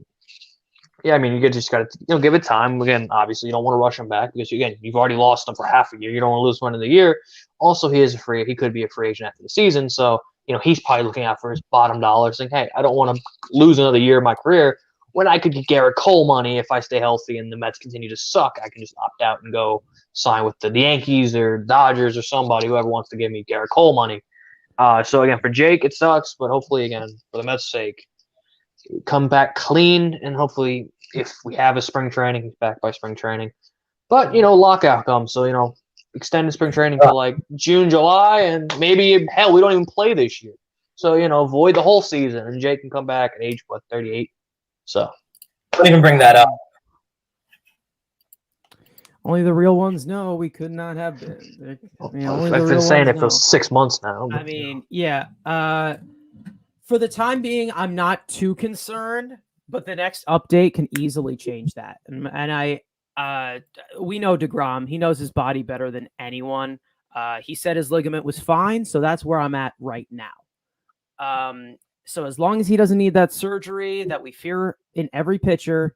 Yeah, I mean, you just got to give it time. Again, obviously, you don't want to rush him back because, again, you've already lost him for half a year. You don't want to lose one of the year. Also, he could be a free agent after the season. So, he's probably looking out for his bottom dollar, saying, hey, I don't want to lose another year of my career when I could get Garrett Cole money if I stay healthy and the Mets continue to suck. I can just opt out and go sign with the Yankees or Dodgers or somebody, whoever wants to give me Garrett Cole money. So, again, for Jake, it sucks. But hopefully, again, for the Mets' sake, come back clean, and hopefully if we have a spring training, he's back by spring training. But, lockout comes, so, extend the spring training to like June, July, and maybe, hell, we don't even play this year. So, avoid the whole season, and Jake can come back at age, 38? So. Don't even bring that up. Only the real ones know we could not have been. I've been saying it for 6 months now. I mean, yeah. For the time being, I'm not too concerned, but the next update can easily change that. And we know DeGrom. He knows his body better than anyone. He said his ligament was fine, so that's where I'm at right now. So as long as he doesn't need that surgery that we fear in every pitcher,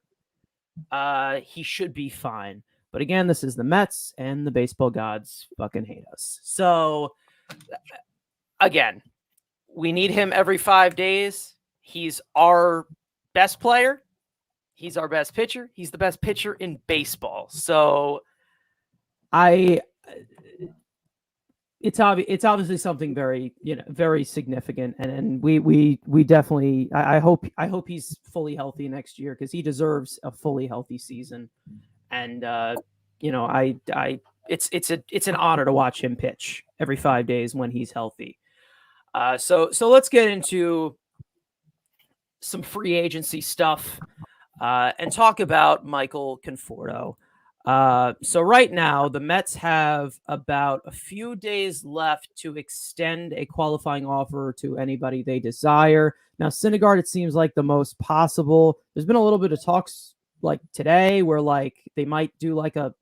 he should be fine. But again, this is the Mets, and the baseball gods fucking hate us. So, again, we need him every 5 days. He's our best player. He's our best pitcher. He's the best pitcher in baseball. So it's obviously something very, very significant. And we definitely, I hope he's fully healthy next year, because he deserves a fully healthy season. And, it's an honor to watch him pitch every 5 days when he's healthy. So let's get into some free agency stuff and talk about Michael Conforto. So right now, the Mets have about a few days left to extend a qualifying offer to anybody they desire. Now, Syndergaard, it seems like the most possible. There's been a little bit of talks like today where like they might do like a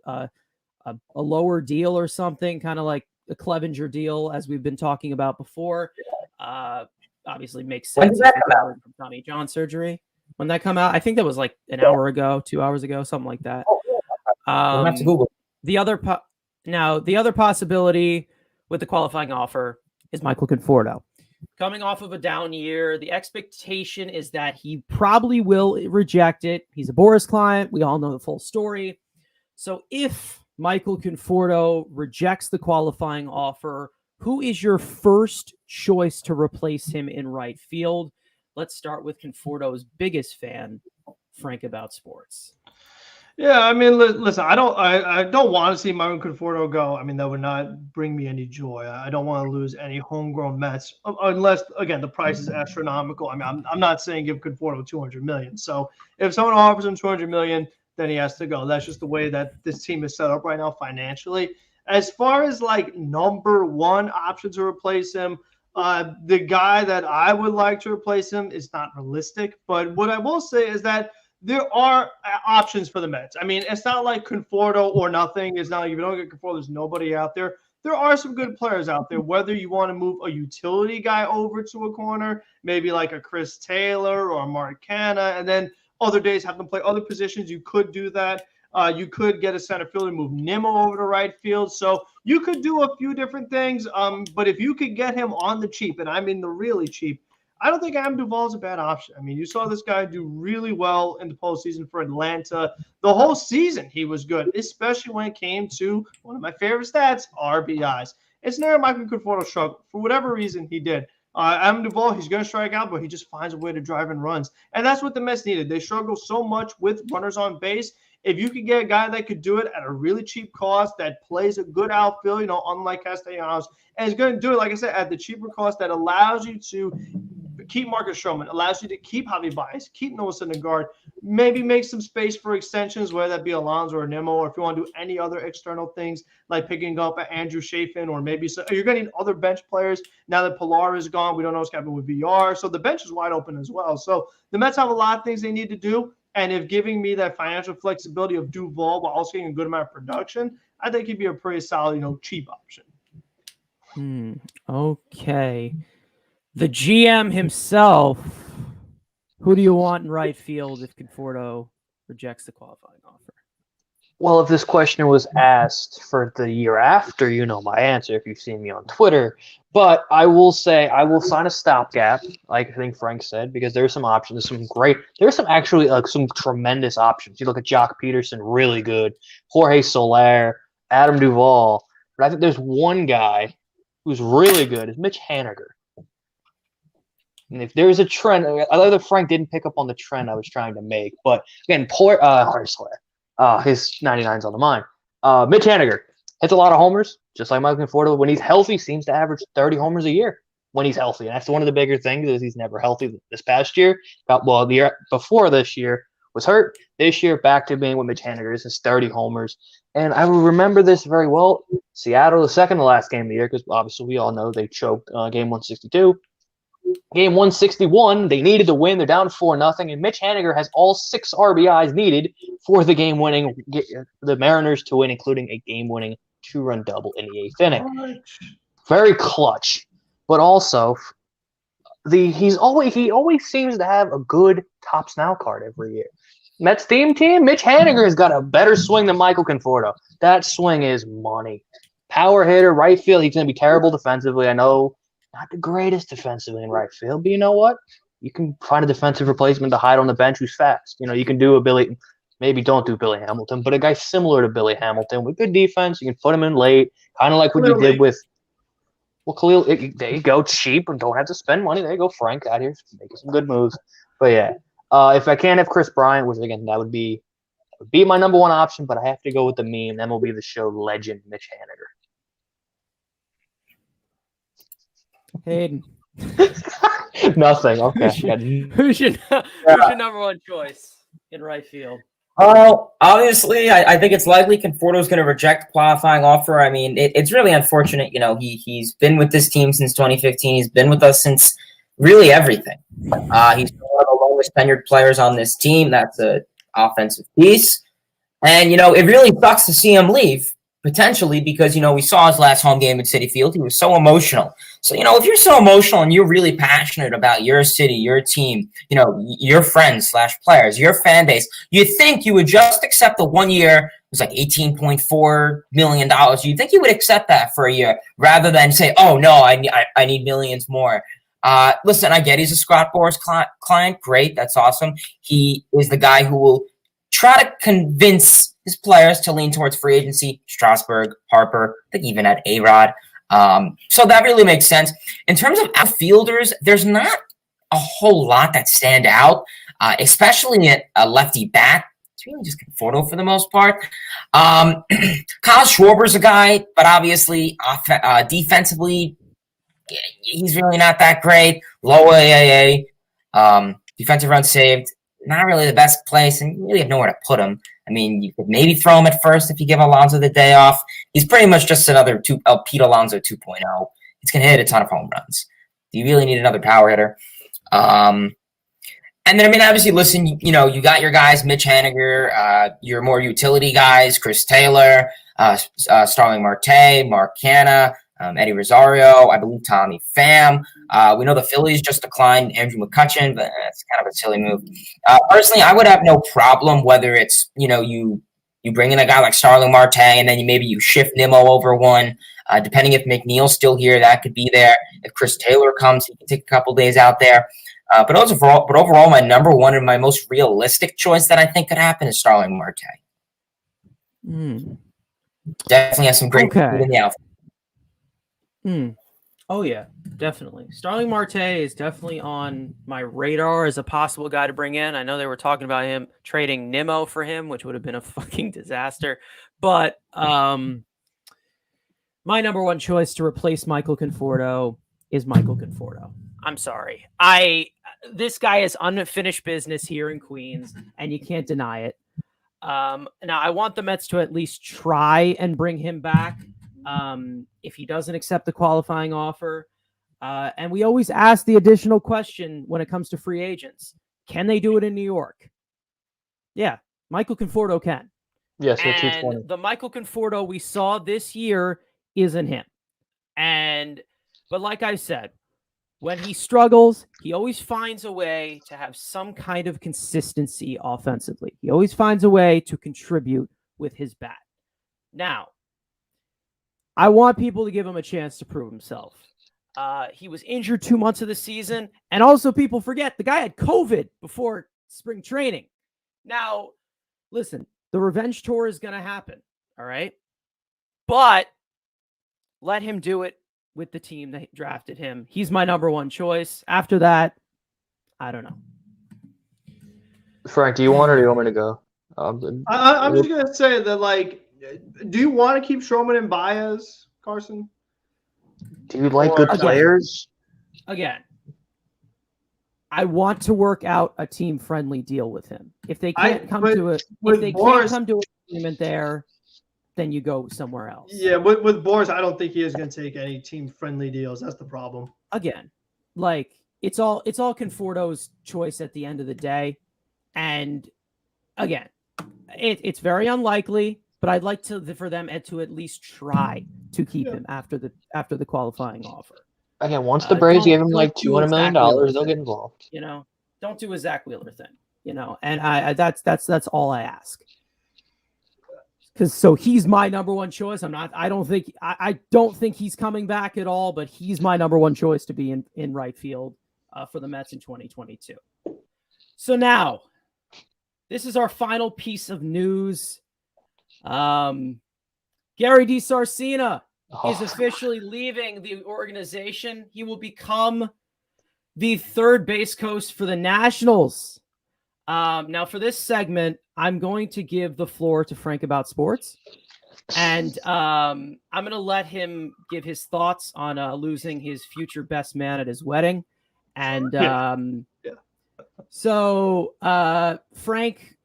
lower deal or something, kind of like a Clevenger deal, as we've been talking about before. Obviously makes sense. When did that come out? From Tommy John surgery. When that come out, I think that was like an hour ago, 2 hours ago, something like that. We'll have to Google. The other possibility with the qualifying offer is Michael Conforto. Coming off of a down year, the expectation is that he probably will reject it. He's a Boris client. We all know the full story. So if Michael Conforto rejects the qualifying offer, Who is your first choice to replace him in right field? Let's start with Conforto's biggest fan, Frank About Sports. Yeah, I mean, listen, I don't want to see Michael Conforto go. I mean, that would not bring me any joy. I don't want to lose any homegrown Mets unless, again, the price is astronomical. I mean, I'm not saying give Conforto $200 million. So if someone offers him $200 million, then he has to go. That's just the way that this team is set up right now financially. As far as like number one option to replace him, the guy that I would like to replace him is not realistic. But what I will say is that there are options for the Mets. I mean, it's not like Conforto or nothing. It's not like if you don't get Conforto, there's nobody out there. There are some good players out there, whether you want to move a utility guy over to a corner, maybe like a Chris Taylor or a Mark Canha, and then other days have them play other positions. You could do that. You could get a center fielder and move Nimmo over to right field. So you could do a few different things. But if you could get him on the cheap, and I mean the really cheap, I don't think Adam Duvall is a bad option. I mean, you saw this guy do really well in the postseason for Atlanta. The whole season he was good, especially when it came to one of my favorite stats, RBIs. It's never Michael Conforto struggled. For whatever reason, he did. Adam Duvall, he's going to strike out, but he just finds a way to drive in runs. And that's what the Mets needed. They struggle so much with runners on base. If you could get a guy that could do it at a really cheap cost, that plays a good outfield, unlike Castellanos, and is going to do it, like I said, at the cheaper cost that allows you to keep Marcus Stroman, allows you to keep Javi Baez, keep Noah Syndergaard, maybe make some space for extensions, whether that be Alonso or Nimmo, or if you want to do any other external things like picking up Andrew Chafin, or maybe you're going to need other bench players now that Pilar is gone. We don't know what's happening with VR, so the bench is wide open as well. So the Mets have a lot of things they need to do, and if giving me that financial flexibility of Duvall while also getting a good amount of production, I think he'd be a pretty solid, cheap option. Okay. The GM himself, who do you want in right field if Conforto rejects the qualifying offer? Well, if this question was asked for the year after, you know my answer if you've seen me on Twitter. But I will say I will sign a stopgap, like I think Frank said, because there's some options, there's some actually some tremendous options. You look at Jock Peterson, really good, Jorge Soler, Adam Duvall. But I think there's one guy who's really good, is Mitch Haniger. And if there's a trend, I know that Frank didn't pick up on the trend I was trying to make, but again, Jorge Soler, his 99's on the mind. Mitch Haniger hits a lot of homers, just like Michael Conforto. When he's healthy, seems to average 30 homers a year when he's healthy. And that's one of the bigger things is he's never healthy this past year. The year before this year was hurt. This year, back to being what Mitch Haniger is 30 homers. And I will remember this very well. Seattle, the second to last game of the year, because obviously we all know they choked game 162. Game 161, they needed to win. They're down 4-0, and Mitch Haniger has all 6 RBIs needed for the game-winning, the Mariners to win, including a game-winning 2-run double in the 8th inning. Very clutch, but also he always seems to have a good Tops Now card every year. Mets team, Mitch Haniger has got a better swing than Michael Conforto. That swing is money. Power hitter, right field. He's going to be terrible defensively. I know. Not the greatest defensively in right field, but you know what? You can find a defensive replacement to hide on the bench who's fast. You can do maybe don't do Billy Hamilton, but a guy similar to Billy Hamilton with good defense. You can put him in late, kind of like what you did with Khalil. There you go, cheap and don't have to spend money. There you go, Frank, out here making some good moves. But yeah, if I can't have Chris Bryant, which again that would be my number one option, but I have to go with the meme, MLB The Show legend Mitch Haniger. Hayden. Nothing. Okay. Who's your number one choice in right field? Well, obviously, I think it's likely Conforto's going to reject the qualifying offer. I mean, it's really unfortunate. He's been with this team since 2015. He's been with us since really everything. He's one of the longest tenured players on this team. That's an offensive piece. And, it really sucks to see him leave. Potentially because, we saw his last home game at Citi Field. He was so emotional. So, if you're so emotional and you're really passionate about your city, your team, your friends / players, your fan base, you think you would just accept the 1 year, it was like $18.4 million. You think you would accept that for a year rather than say, oh, no, I need millions more. Listen, I get he's a Scott Boras client. Great. That's awesome. He is the guy who will try to convince his players to lean towards free agency. Strasburg, Harper, I think even at A-Rod. So that really makes sense. In terms of outfielders, there's not a whole lot that stand out, especially at a lefty bat. It's really just Conforto for the most part. Kyle Schwarber's a guy, but obviously defensively, he's really not that great. Low AAA, defensive run saved, not really the best place, and you really have nowhere to put him. I mean, you could maybe throw him at first if you give Alonso the day off. He's pretty much just another Pete Alonso 2.0. He's going to hit a ton of home runs. Do you really need another power hitter? And then, I mean, obviously, listen, you got your guys, Mitch Haniger, your more utility guys, Chris Taylor, Starling Marte, Mark Canha, Eddie Rosario, I believe Tommy Pham. We know the Phillies just declined Andrew McCutchen, but that's kind of a silly move. Personally, I would have no problem whether it's, you bring in a guy like Starling Marte and then maybe you shift Nimmo over one. Depending if McNeil's still here, that could be there. If Chris Taylor comes, he can take a couple days out there. But overall, my number one and my most realistic choice that I think could happen is Starling Marte. Definitely has some great food in the outfield. Oh, yeah, definitely. Starling Marte is definitely on my radar as a possible guy to bring in. I know they were talking about him trading Nimmo for him, which would have been a fucking disaster. But my number one choice to replace Michael Conforto is Michael Conforto. I'm sorry. This guy is unfinished business here in Queens, and you can't deny it. Now, I want the Mets to at least try and bring him back if he doesn't accept the qualifying offer. And we always ask the additional question when it comes to free agents. Can they do it in New York? Yeah, Michael Conforto can. Yes, and the Michael Conforto we saw this year isn't him. But like I said, when he struggles, he always finds a way to have some kind of consistency offensively. He always finds a way to contribute with his bat. Now, I want people to give him a chance to prove himself. He was injured 2 months of the season, and also people forget the guy had COVID before spring training. Now, listen, the revenge tour is going to happen, all right? But let him do it with the team that drafted him. He's my number one choice. After that, I don't know. Frank, do you want or do you want me to go? I'm just going to say that, do you want to keep Stroman and Baez, Carson? Do you like good players? Again, I want to work out a team-friendly deal with him. If they can't come to an agreement there, then you go somewhere else. Yeah, with Boris, I don't think he is going to take any team-friendly deals. That's the problem. Again, it's all Conforto's choice at the end of the day. And again, it's very unlikely, but I'd like for them to at least try to keep him after the qualifying offer. Again, once the Braves gave him $200 million, they'll get involved. Don't do a Zach Wheeler thing. And that's all I ask. So he's my number one choice. I don't think he's coming back at all, but he's my number one choice to be in right field for the Mets in 2022. So now, this is our final piece of news. Gary DiSarcina is officially leaving the organization. He will become the third base coach for the Nationals. Now, for this segment, I'm going to give the floor to Frank About Sports, and I'm going to let him give his thoughts on losing his future best man at his wedding. And so, Frank,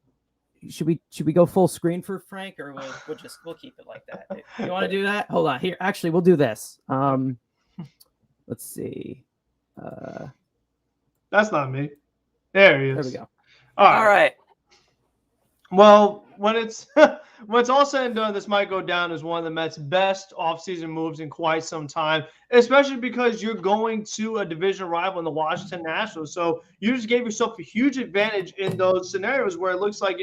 should we go full screen for Frank, or we'll keep it like that? You want to do that? Hold on here. Actually, we'll do this. Let's see. That's not me. There he is. There we go. All right. Well, when it's all said and done, this might go down as one of the Mets' best offseason moves in quite some time, especially because you're going to a division rival in the Washington Nationals. So you just gave yourself a huge advantage in those scenarios where it looks like,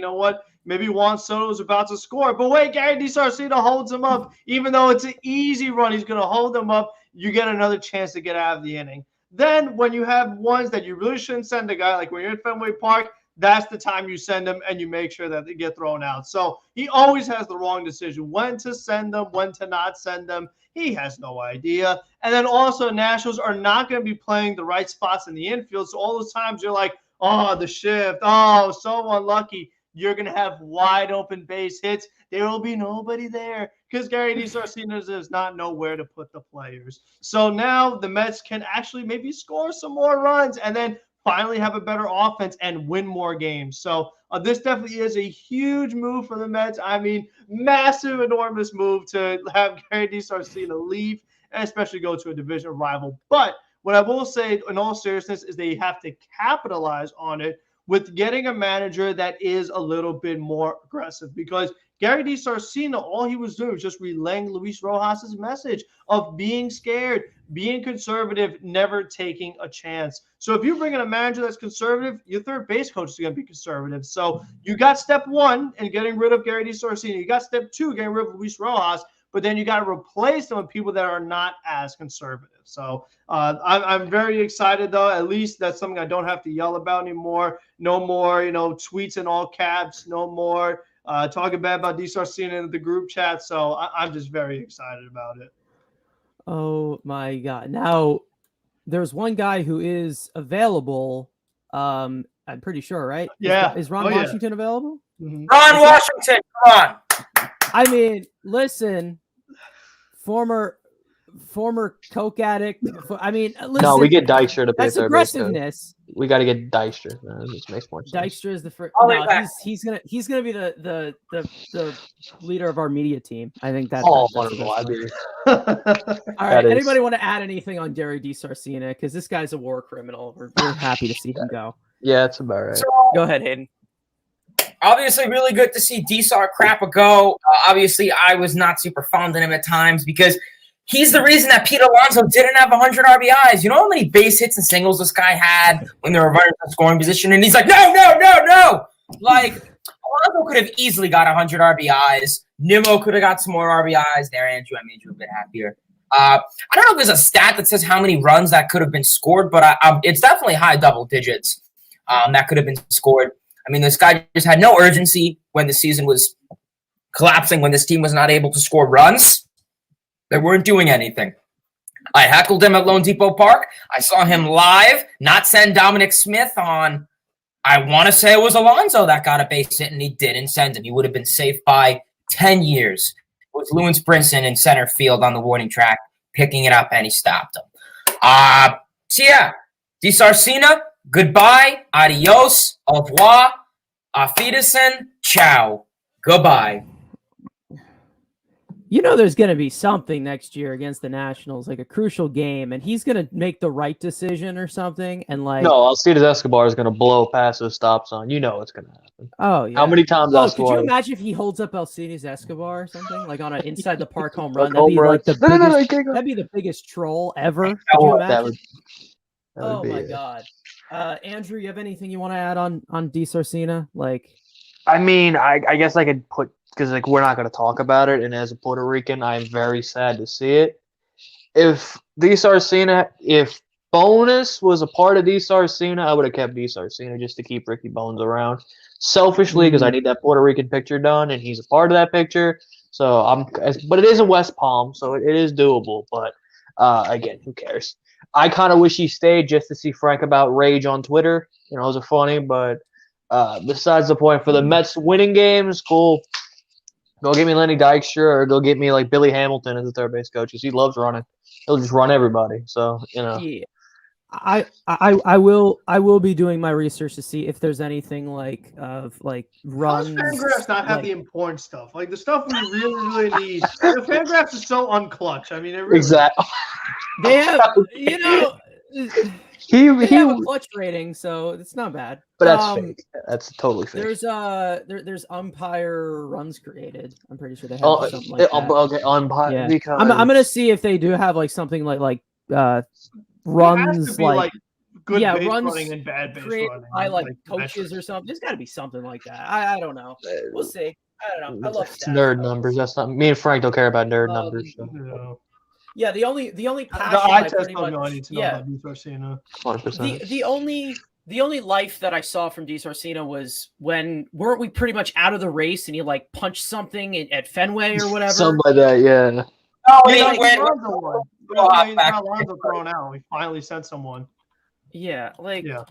maybe Juan Soto's about to score. But wait, Gary DiSarcina holds him up. Even though it's an easy run, he's going to hold them up. You get another chance to get out of the inning. Then when you have ones that you really shouldn't send a guy, like when you're in Fenway Park, that's the time you send them and you make sure that they get thrown out. So he always has the wrong decision when to send them, when to not send them. He has no idea. And then also Nationals are not going to be playing the right spots in the infield. So all those times you're like, oh, the shift. Oh, so unlucky. You're going to have wide open base hits. There will be nobody there because Gary DiSarcina does not know where to put the players. So now the Mets can actually maybe score some more runs and then finally have a better offense and win more games. So this definitely is a huge move for the Mets. I mean, massive, enormous move to have Gary DiSarcina leave and especially go to a division rival. But what I will say in all seriousness is they have to capitalize on it with getting a manager that is a little bit more aggressive because Gary DiSarcina, all he was doing was just relaying Luis Rojas' message of being scared, being conservative, never taking a chance. So if you bring in a manager that's conservative, your third base coach is going to be conservative. So you got step one in getting rid of Gary DiSarcina. You got step two, getting rid of Luis Rojas. But then you got to replace them with people that are not as conservative. So I'm very excited, though. At least that's something I don't have to yell about anymore. No more, tweets in all caps. No more talking bad about DiSarcina in the group chat. So I'm just very excited about it. Oh, my God. Now, there's one guy who is available. I'm pretty sure, right? Yeah. Is Ron Washington available? Mm-hmm. Ron Washington, come on. I mean, listen, former coke addict. I mean, listen. No, we get Dykstra to play That's third base, though. aggressiveness. We got to get Dykstra. It makes more sense. Dykstra is the first. I'll be No, back. he's gonna be the leader of our media team. I think that's. Oh, that's wonderful! I'd be. All right. That is- Anybody want to add anything on Gary DiSarcina? Because this guy's a war criminal. We're happy to see him go. Yeah, it's about right. So, Go ahead, Hayden. obviously, really good to see DSAR crap a go. Obviously, I was not super fond of him at times because he's the reason that Pete Alonso didn't have 100 RBIs. You know how many base hits and singles this guy had when they were runners in scoring position? And he's like, no. Like, Alonso could have easily got 100 RBIs. Nimmo could have got some more RBIs. There, Andrew, I made you a bit happier. I don't know if there's a stat that says how many runs that could have been scored, but it's definitely high double digits that could have been scored. I mean, this guy just had no urgency when the season was collapsing, when this team was not able to score runs. They weren't doing anything. I heckled him at Lone Depot Park. I saw him live not send Dominic Smith on, I want to say it was Alonso that got a base hit, and he didn't send him. He would have been safe by 10 years. It was Lewin Brinson in center field on the warning track, picking it up, and he stopped him. So, yeah, DiSarcina, goodbye, adios, au revoir, auf Wiedersehen, ciao, goodbye. You know there's going to be something next year against the Nationals, like a crucial game, and he's going to make the right decision or something. And like, No, Alcides Escobar is going to blow past those stop sign. You know it's going to happen. oh yeah. How many times Oh, Escobar? could you imagine if he holds up Alcides Escobar or something like on an inside the park home run? Like That'd be home like the run. No, biggest. you can't go. That'd be the biggest troll ever. Could you That imagine? would Oh be my it. God, Andrew, you have anything you want to add on DiSarcina? Like, I mean, I guess I could put, because like we're not going to talk about it, and as a Puerto Rican, I'm very sad to see it. If Bonus was a part of DiSarcina, I would have kept DiSarcina just to keep Ricky Bones around. Selfishly, because I need that Puerto Rican picture done, and he's a part of that picture. So but it is in West Palm, so it is doable. But again, who cares? I kind of wish he stayed just to see Frank about rage on Twitter. You know, those are funny, but besides the point, for the Mets winning games, cool. Go get me Lenny Dykstra, or go get me like Billy Hamilton as the third base coach, because he loves running. He'll just run everybody. So yeah, I will be doing my research to see if there's anything like runs. Fangraphs not have like- the important stuff, like the stuff we really need. The Fangraphs is so unclutch. I mean, it really exactly. They have, He they have a clutch rating, so it's not bad. but that's fake. That's totally fake. There's umpire runs created. I'm pretty sure they have something like that. Okay, umpire. Yeah. Because I'm gonna see if they do have like something like It has runs to be like good yeah, base runs running and bad base created running. by like metrics. coaches or something. There's got to be something like that. I don't know. We'll see. I don't know. I love it's stats. nerd numbers. That's not me and Frank don't care about nerd numbers. So. No. Yeah, the only The passion eye I test pretty tells me all I much need to know yeah. about DiSarcina. 100%. The only The only life that I saw from DiSarcina was when weren't we pretty much out of the race and he like punched something at Fenway or whatever. Something like that, yeah. Oh, Yeah, he that's went. Lonzo one. Little hop When back. Lonzo thrown out, we finally sent someone. Yeah, like Yeah.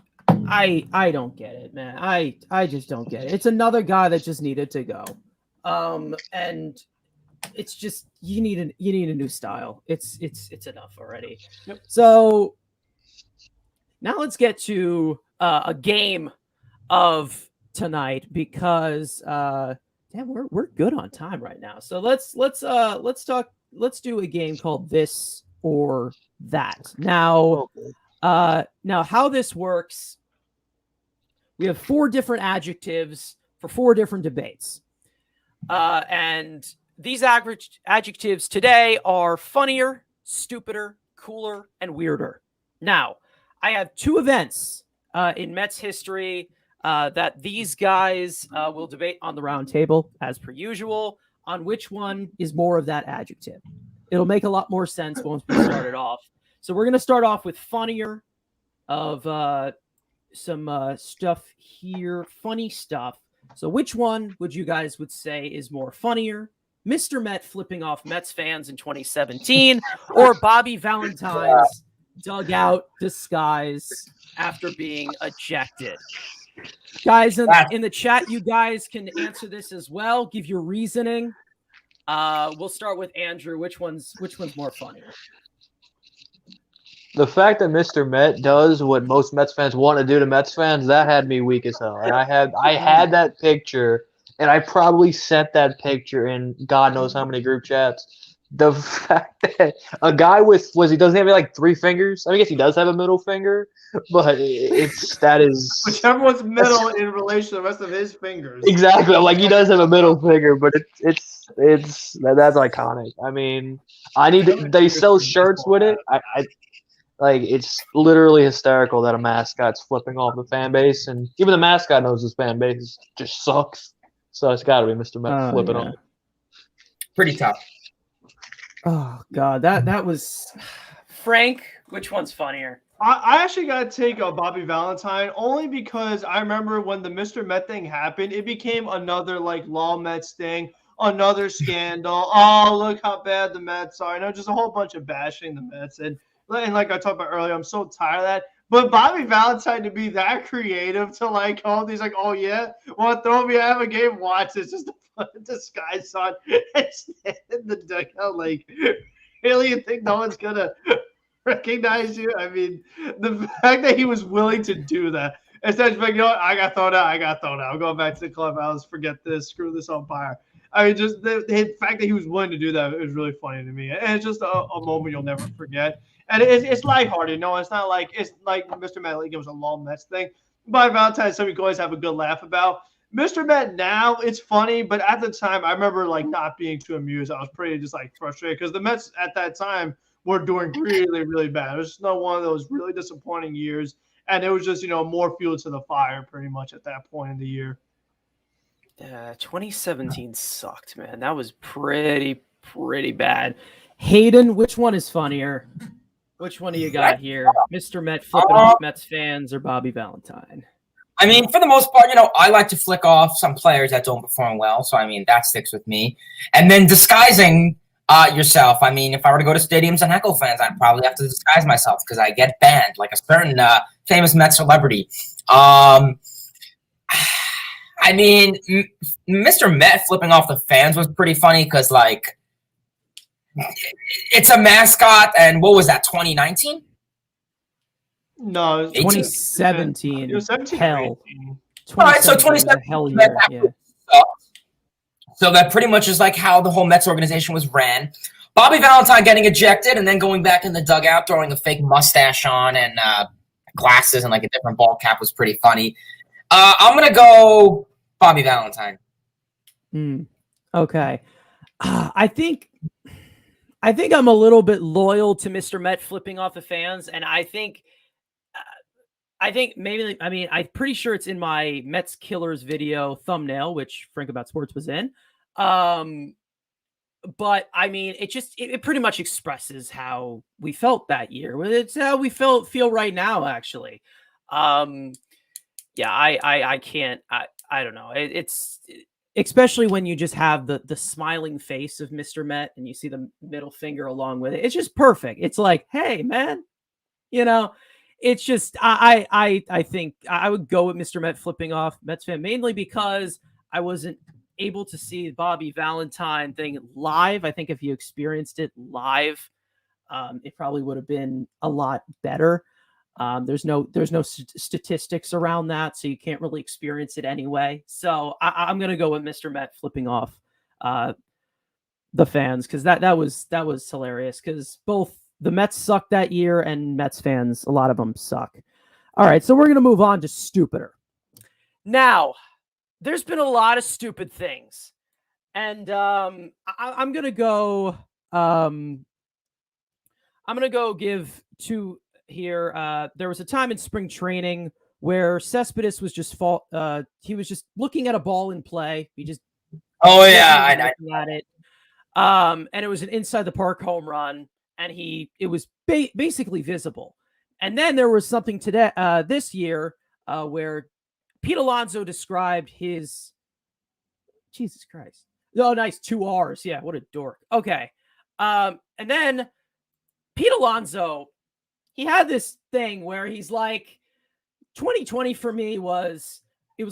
I don't get it, man. I just don't get it. It's another guy that just needed to go. And it's just you need a new style. It's enough already. Yep. So now let's get to a game of tonight because we're good on time right now. So let's do a game called This or That. Now how this works, we have 4 different adjectives for 4 different debates. And these adjectives today are funnier, stupider, cooler, and weirder. Now, I have 2 events in Mets history that these guys will debate on the round table, as per usual, on which one is more of that adjective. It'll make a lot more sense once we start it off. So we're going to start off with funnier of some stuff here, funny stuff. So which one would you guys would say is more funnier? Mr. Met flipping off Mets fans in 2017 or Bobby Valentine's dugout disguise after being ejected? Guys in the chat, you guys can answer this as well. Give your reasoning. We'll start with Andrew. Which one's more funnier? The fact that Mr. Met does what most Mets fans want to do to Mets fans, that had me weak as hell. And I had that picture, and I probably sent that picture in God knows how many group chats. The fact that a guy he doesn't have like 3 fingers. I guess he does have a middle finger, but that is whichever one's middle in relation to the rest of his fingers. Exactly. Like he does have a middle finger, but that's iconic. I mean, they sell shirts with it. Like, it's literally hysterical that a mascot's flipping off the fan base, and even the mascot knows his fan base just sucks. So it's got to be Mr. Met flipping off. Pretty tough. Oh God, that was Frank. Which one's funnier? I actually got to take Bobby Valentine only because I remember when the Mr. Met thing happened, it became another like law Mets thing, another scandal. Oh, look how bad the Mets are. Just a whole bunch of bashing the Mets. And like I talked about earlier, I'm so tired of that. But Bobby Valentine to be that creative to like all these like, oh yeah, want to throw me out of a game? Watch, it's just a disguise on and stand in the dugout. Like, really, you think no one's gonna recognize you? I mean, the fact that he was willing to do that instead of like, I got thrown out. I'm going back to the clubhouse. Forget this. Screw this umpire. I mean, just the fact that he was willing to do that is really funny to me, and it's just a moment you'll never forget. And it's lighthearted. No, it's not like Mr. Met. Like it was a long Mets thing. By Valentine's, something you can always have a good laugh about. Mr. Met now, it's funny, but at the time, I remember like not being too amused. I was pretty just like frustrated because the Mets at that time were doing really, really bad. It was just one of those really disappointing years, and it was just more fuel to the fire pretty much at that point in the year. 2017 sucked, man. That was pretty bad. Hayden, which one is funnier? Which one do you got here? Mr. Met flipping off Mets fans or Bobby Valentine? I mean, for the most part, I like to flick off some players that don't perform well. So, I mean, that sticks with me. And then disguising yourself. I mean, if I were to go to stadiums and heckle fans, I'd probably have to disguise myself because I get banned like a certain famous Met celebrity. I mean, Mr. Met flipping off the fans was pretty funny because, like, it's a mascot, and what was that, 2019? No, it was 2017. It was 17. Hell. All right, so 2017. Hell year. Yeah. So that pretty much is like how the whole Mets organization was ran. Bobby Valentine getting ejected and then going back in the dugout, throwing a fake mustache on and glasses and like a different ball cap was pretty funny. I'm going to go Bobby Valentine. Okay. I think I'm a little bit loyal to Mr. Met flipping off the fans, and I think maybe, I mean, I'm pretty sure it's in my Mets Killers video thumbnail, which Frank About Sports was in. But I mean, it pretty much expresses how we felt that year. It's how we feel right now, actually. Yeah, I can't. I don't know. It's especially when you just have the smiling face of Mr. Met and you see the middle finger along with it. It's just perfect. It's like, hey, man, it's just I think I would go with Mr. Met flipping off Mets fan mainly because I wasn't able to see the Bobby Valentine thing live. I think if you experienced it live, it probably would have been a lot better. There's no statistics around that, so you can't really experience it anyway. So I'm gonna go with Mr. Met flipping off the fans because that was hilarious because both the Mets sucked that year and Mets fans, a lot of them suck. All right, so we're gonna move on to stupider. Now, there's been a lot of stupid things, and I'm gonna go. I'm gonna go give two here. There was a time in spring training where Cespedes was just he was just looking at a ball in play. He just looking at it. And it was an inside the park home run, and it was basically visible. And then there was something today this year where Pete Alonso described his Jesus Christ. Oh, nice 2 R's. Yeah, what a dork. Okay. And then Pete Alonso, he had this thing where he's like, 2020 for me it was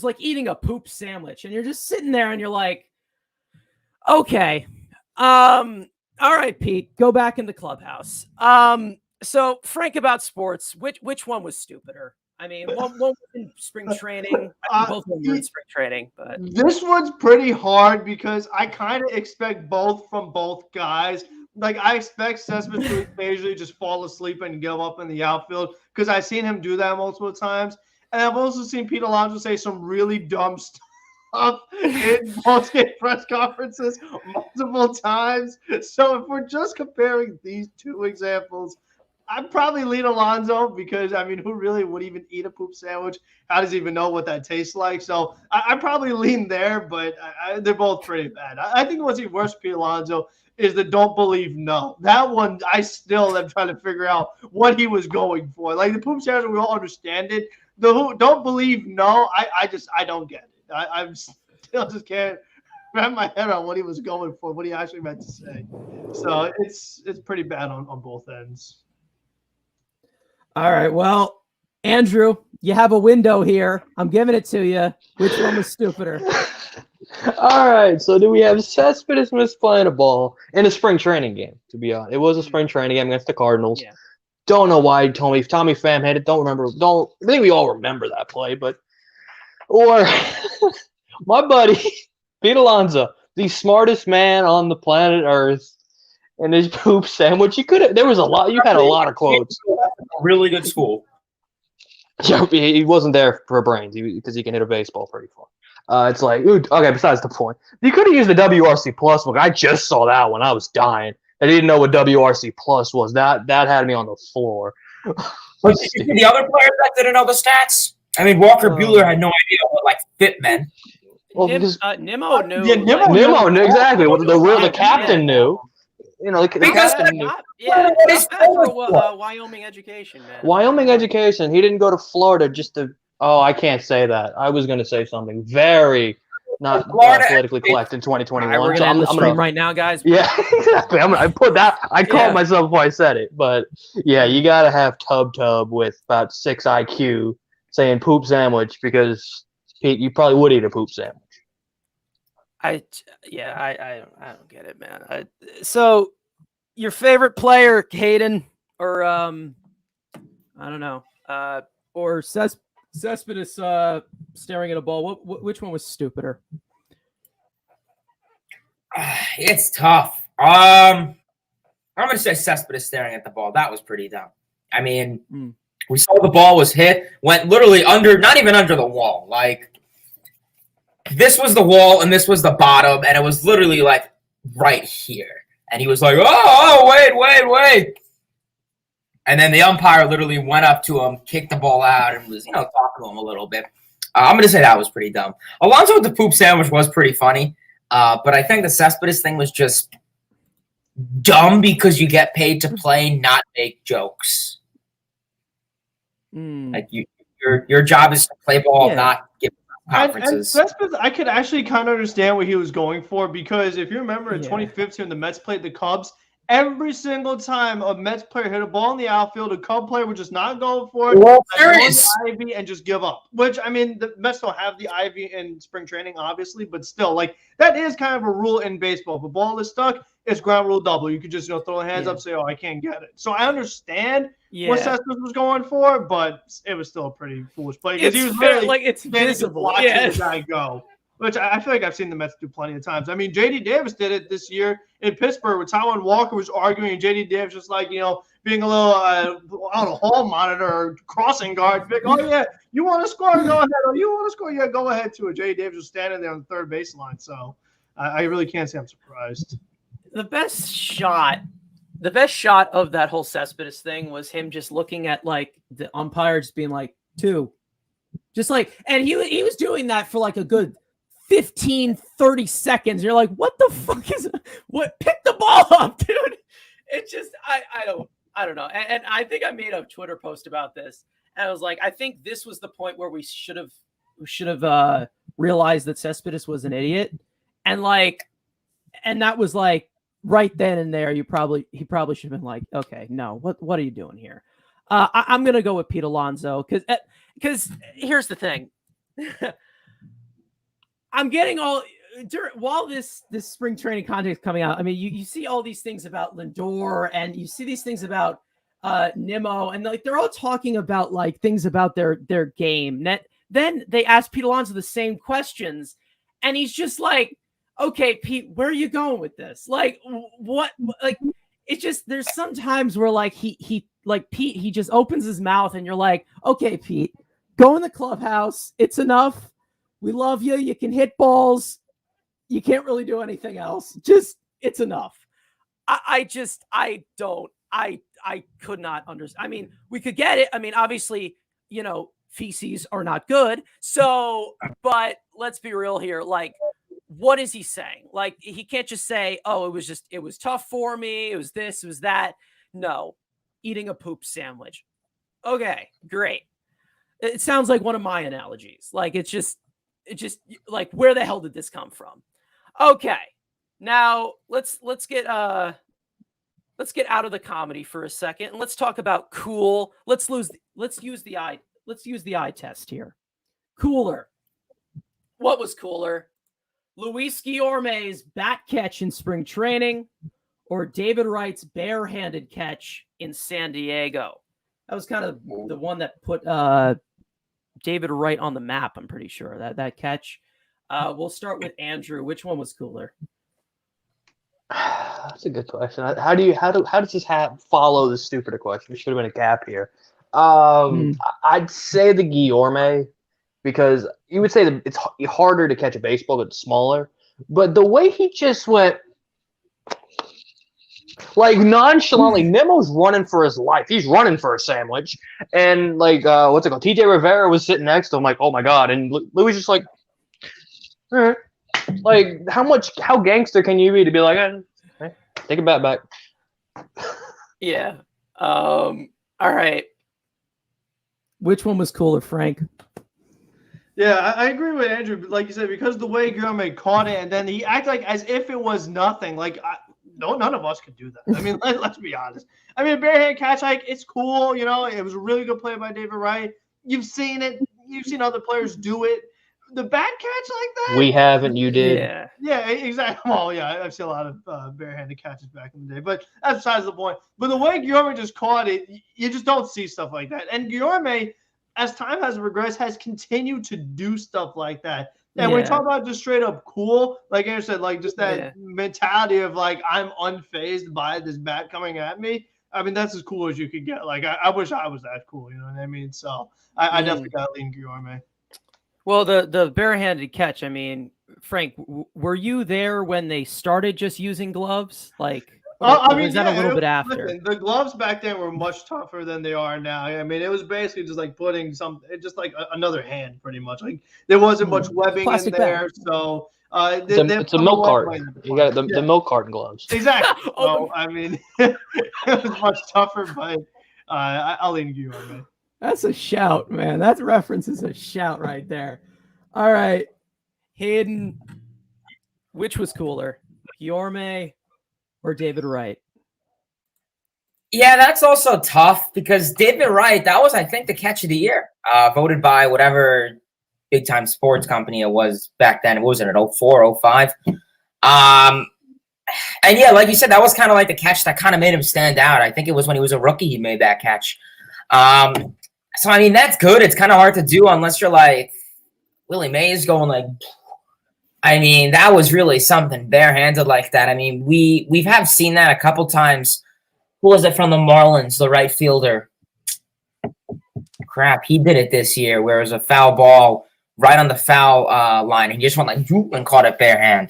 like eating a poop sandwich, and you're just sitting there and you're like, okay, all right, Pete, go back in the clubhouse. So Frank about sports, which one was stupider? I mean, one was in spring training. Both of them were in spring training, but this one's pretty hard because I kind of expect both from both guys. Like, I expect Cespedes to occasionally just fall asleep and go up in the outfield because I've seen him do that multiple times. And I've also seen Pete Alonso say some really dumb stuff in post-game press conferences multiple times. So if we're just comparing these two examples, I'd probably lean Alonso because, I mean, who really would even eat a poop sandwich? How does he even know what that tastes like? So I probably lean there, but they're both pretty bad. I think what's even worse for Pete Alonso is the don't believe no. That one, I still am trying to figure out what he was going for. Like the poop sandwich, we all understand it. The who don't believe no, I don't get it. I'm still just can't wrap my head on what he was going for, what he actually meant to say. So it's pretty bad on both ends. All right. Well, Andrew, you have a window here. I'm giving it to you. Which one was stupider? All right. So do we have Cespedes misplaying a ball in a spring training game? To be honest, it was a spring training game against the Cardinals. Yeah. Don't know why Tommy Pham had it. I think we all remember that play, or my buddy Pete Alonso, the smartest man on the planet Earth, and his poop sandwich. You had a lot of quotes. Really good school. Yeah, he wasn't there for brains because he can hit a baseball pretty far. It's like, okay, besides the point. You could have used the WRC Plus book. I just saw that when I was dying. I didn't know what WRC Plus was. That had me on the floor. But did you see the other players that didn't know the stats? I mean, Walker Buehler had no idea what, fit meant. Well, Nimmo knew. Yeah, Nimmo knew exactly. The captain knew. The captain knew. Wyoming education, man. Wyoming education. He didn't go to Florida just to. Oh, I can't say that. I was going to say something very not politically correct in 2021. Right, we're going to end the stream right now, guys. Yeah, exactly. I called myself before I said it, but yeah, you got to have Tub with about 6 IQ saying poop sandwich because Pete, you probably would eat a poop sandwich. I don't get it, man. So your favorite player, Hayden, or I don't know, or Cespedes staring at a ball. Which one was stupider? It's tough. I'm gonna say Cespedes staring at the ball. That was pretty dumb. I mean, we saw the ball was hit, went literally under, not even under the wall. Like, this was the wall and this was the bottom, and it was literally like right here. And he was like, oh, wait. And then the umpire literally went up to him, kicked the ball out, and was, talking to him a little bit. I'm going to say that was pretty dumb. Alonso with the poop sandwich was pretty funny, but I think the Cespedes thing was just dumb because you get paid to play, not make jokes. Like, you Your job is to play ball, Yeah. not give And conferences. Cespedes, I could actually kind of understand what he was going for, because if you remember in Yeah. 2015 when the Mets played the Cubs, every single time a Mets player hit a ball in the outfield, a Cub player would just not go for it, World go in Series. the Ivy and just give up. Which, I mean, the Mets don't have the Ivy in spring training, obviously, but still, like, that is kind of a rule in baseball. If a ball is stuck, it's ground rule double. You could just throw the hands Yeah. up, say, "Oh, I can't get it." So I understand what Yeah. Cespedes was going for, but it was still a pretty foolish play because he It's was fair, literally like it's standing just visible. watching Yeah. the guy go. Which I feel like I've seen the Mets do plenty of times. I mean, J.D. Davis did it this year in Pittsburgh when Taijuan Walker was arguing, and J.D. Davis just like, being a little, I don't know, hall monitor or crossing guard. Like, oh, yeah, you want to score? Go ahead. Oh, you want to score? Yeah, go ahead to it. J.D. Davis was standing there on the third baseline. So I really can't say I'm surprised. The best shot of that whole Cespedes thing was him just looking at like the umpires being like 2. Just like, and he was doing that for like a good 15, 30 seconds. You're like, what the fuck is what? Pick the ball up, dude. It just, I don't know. And I think I made a Twitter post about this. And I was like, I think this was the point where we should have realized that Cespedes was an idiot. And that was like right then and there. He probably should have been like, okay, no, what are you doing here? I'm going to go with Pete Alonso because here's the thing. I'm getting while this spring training content is coming out. I mean, you see all these things about Lindor and you see these things about Nimmo, and like they're all talking about like things about their game. Then they ask Pete Alonso the same questions, and he's just like, "Okay, Pete, where are you going with this? Like, what? Like, it's just there's some times where like he like Pete, he just opens his mouth, and you're like, okay, Pete, go in the clubhouse. It's enough. We love you. You can hit balls. You can't really do anything else. Just, it's enough." I could not understand. I mean, we could get it. I mean, obviously, feces are not good. So, but let's be real here. Like, what is he saying? Like, he can't just say, oh, it was tough for me. It was this, it was that. No, eating a poop sandwich. Okay, great. It sounds like one of my analogies. Like, it just like, where the hell did this come from? Okay, now let's get out of the comedy for a second and let's talk about cool. Let's use the eye test here. Cooler. What was cooler? Luis Guillorme's bat catch in spring training or David Wright's barehanded catch in San Diego? That was kind of the one that put David Wright on the map, I'm pretty sure, that catch. We'll start with Andrew. Which one was cooler? That's a good question. How does this follow this stupider question? There should have been a gap here. I'd say the Guillorme, because you would say that it's harder to catch a baseball, but it's smaller. But the way he just went, like, nonchalantly, Nimmo's running for his life. He's running for a sandwich. And, like, what's it called? TJ Rivera was sitting next to him, like, oh, my God. And Louis just like, all right. Like, how gangster can you be to be like, hey, take a bat back? Yeah. All right. Which one was cooler, Frank? Yeah, I agree with Andrew. Like you said, because the way Guillorme caught it, and then he acted like as if it was nothing. Like, none of us could do that. I mean, let's be honest. I mean, a barehand catch, like, it's cool. It was a really good play by David Wright. You've seen it. You've seen other players do it. The bat catch like that? We haven't. You did. Yeah, exactly. Well, yeah, I've seen a lot of barehanded catches back in the day, but that's besides the point. But the way Guillorme just caught it, you just don't see stuff like that. And Guillorme, as time has progressed, has continued to do stuff like that. And when we talk about just straight up cool, like Andrew said, like just that mentality of like, I'm unfazed by this bat coming at me. I mean, that's as cool as you could get. Like, I wish I was that cool, you know what I mean? So I definitely got to lean Guillorme. Well, the barehanded catch, I mean, Frank, were you there when they started just using gloves? Like, was that a little bit after? Listen, the gloves back then were much tougher than they are now. I mean, it was basically just like putting just like another hand, pretty much. Like, there wasn't much webbing Plastic in there, bag. so it's a milk carton. You got the milk carton gloves. Exactly. So, I mean, it was much tougher, but I'll lean Guillorme. That's a shout, man. That reference is a shout right there. All right. Hayden, which was cooler, Guillorme or David Wright? Yeah, that's also tough because David Wright, that was, I think, the catch of the year, voted by whatever big-time sports company it was back then. What was it, at 04, 05? And yeah, like you said, that was kind of like the catch that kind of made him stand out. I think it was when he was a rookie he made that catch. So, I mean, that's good. It's kind of hard to do unless you're like Willie Mays going like, I mean, that was really something barehanded like that. I mean, we have seen that a couple times. Who was it from the Marlins, the right fielder? Crap, he did it this year where it was a foul ball right on the foul line. And he just went like, and caught it barehand.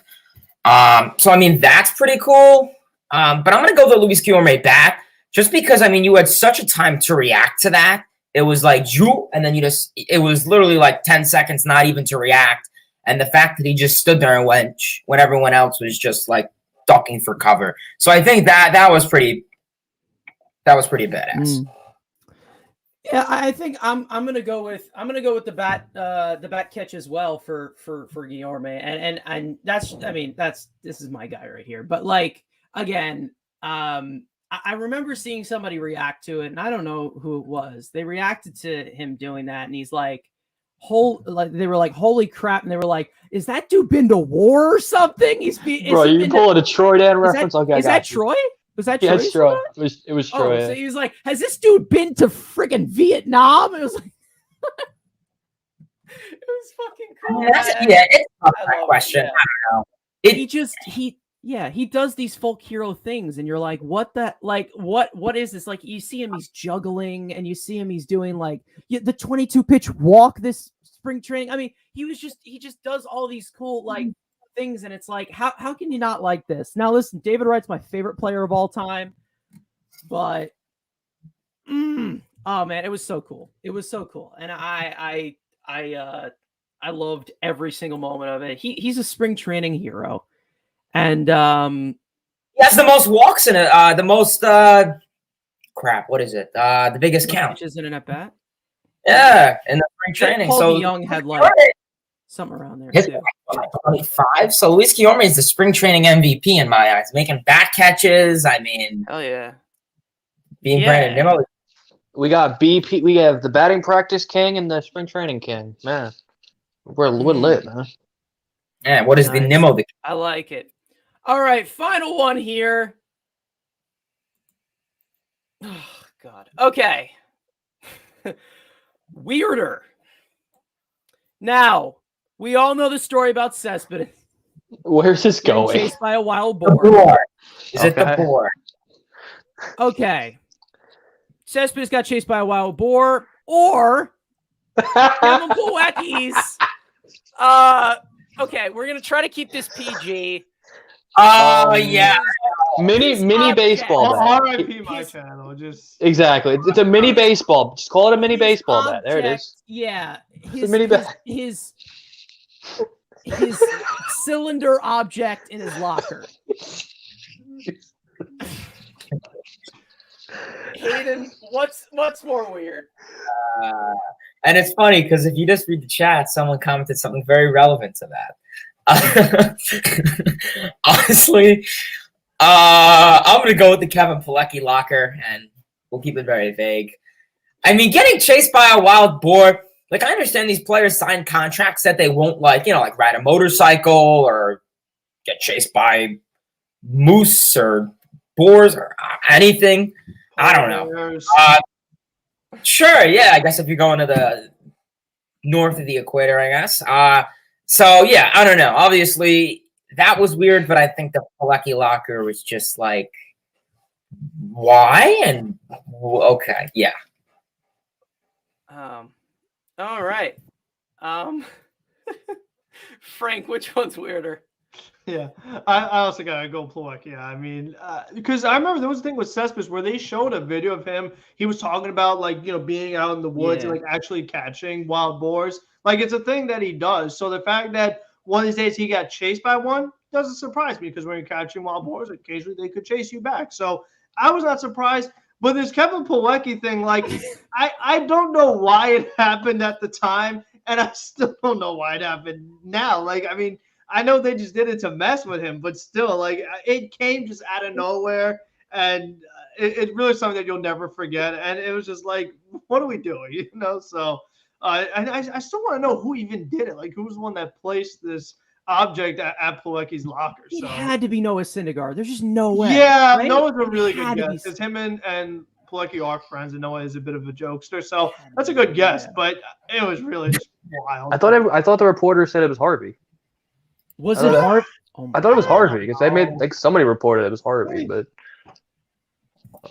So, I mean, that's pretty cool. But I'm going to go the Luis Guillorme bat just because, I mean, you had such a time to react to that. It was like, and then it was literally like 10 seconds, not even to react. And the fact that he just stood there and went when everyone else was just like ducking for cover. So I think that was pretty badass. Yeah, I think I'm gonna go with the bat catch as well for Guillorme, and this is my guy right here. But like again, I remember seeing somebody react to it, and I don't know who it was. They reacted to him doing that, and he's like, they were like, holy crap, and they were like, is that dude been to war or something? Bro, you pull a Troy Dan reference? Okay, is that Troy? Was that Troy? Yeah, it's Troy. It was Troy. Oh, so he was like, has this dude been to friggin' Vietnam? It was like, it was fucking cool. It's not that question. Yeah. I don't know. He does these folk hero things, and you're like, what is this? Like, you see him, he's juggling, and you see him, he's doing like the 22 pitch walk this spring training. I mean, he just does all these cool like things, and it's like, how can you not like this? Now listen, David Wright's my favorite player of all time, but oh man, it was so cool. It was so cool, and I loved every single moment of it. He's a spring training hero, and he has the most walks in it. The most what is it? The biggest count. Which isn't an at bat. Yeah, in the spring training. Paul so Young had like something around there too. 25. So Luis Guillorme is the spring training MVP in my eyes, making bat catches. I mean, hell yeah, being Brandon Nimmo. We got BP. We have the batting practice king and the spring training king. Man, we're lit, man. Yeah, what is the Nimmo? I like it. All right, final one here. Oh God. Okay. Weirder. Now, we all know the story about Cespedes. Where's this going? Chased by a wild boar. Is it the boar? Okay. Cespedes got chased by a wild boar, or Kevin Plawecki's. Okay, we're gonna try to keep this PG. Oh yeah. Mini baseball bat. RIP my channel. Just exactly. It's a mini baseball. Just call it a mini baseball bat. There it is. Yeah. His cylinder object in his locker. Hayden, what's more weird? And it's funny because if you just read the chat, someone commented something very relevant to that. Honestly, I'm gonna go with the Kevin Plawecki locker, and we'll keep it very vague. I mean, getting chased by a wild boar. Like, I understand these players sign contracts that they won't like ride a motorcycle or get chased by moose or boars or anything. I don't know. Sure, yeah. I guess if you're going to the north of the equator, I guess. So yeah, I don't know. Obviously, that was weird, but I think the Plawecki locker was just like, why? And okay, yeah. All right. Frank, which one's weirder? Yeah, I also gotta go Plawecki. Yeah, I mean, because I remember there was a thing with Cespedes where they showed a video of him. He was talking about being out in the woods and actually catching wild boars. Like, it's a thing that he does. So the fact that one of these days he got chased by one doesn't surprise me, because when you're catching wild boars, occasionally they could chase you back. So I was not surprised. But this Kevin Pilecki thing, like, I don't know why it happened at the time, and I still don't know why it happened now. Like, I mean, I know they just did it to mess with him, but still, like, it came just out of nowhere, and it's really something that you'll never forget. And it was just like, what are we doing? You know, so I still want to know who even did it. Like, who was the one that placed this object at Pilecki's locker? It So had to be Noah Syndergaard. There's just no way. yeah, right? Noah's a really It had good to guess be- because him and Pilecki are friends, and Noah is a bit of a jokester. So that's a good guess, but it was really just wild. I thought the reporter said it was Harvey. Was it Harvey? Oh my I thought it was God. Harvey because they made like somebody reported it was Harvey, but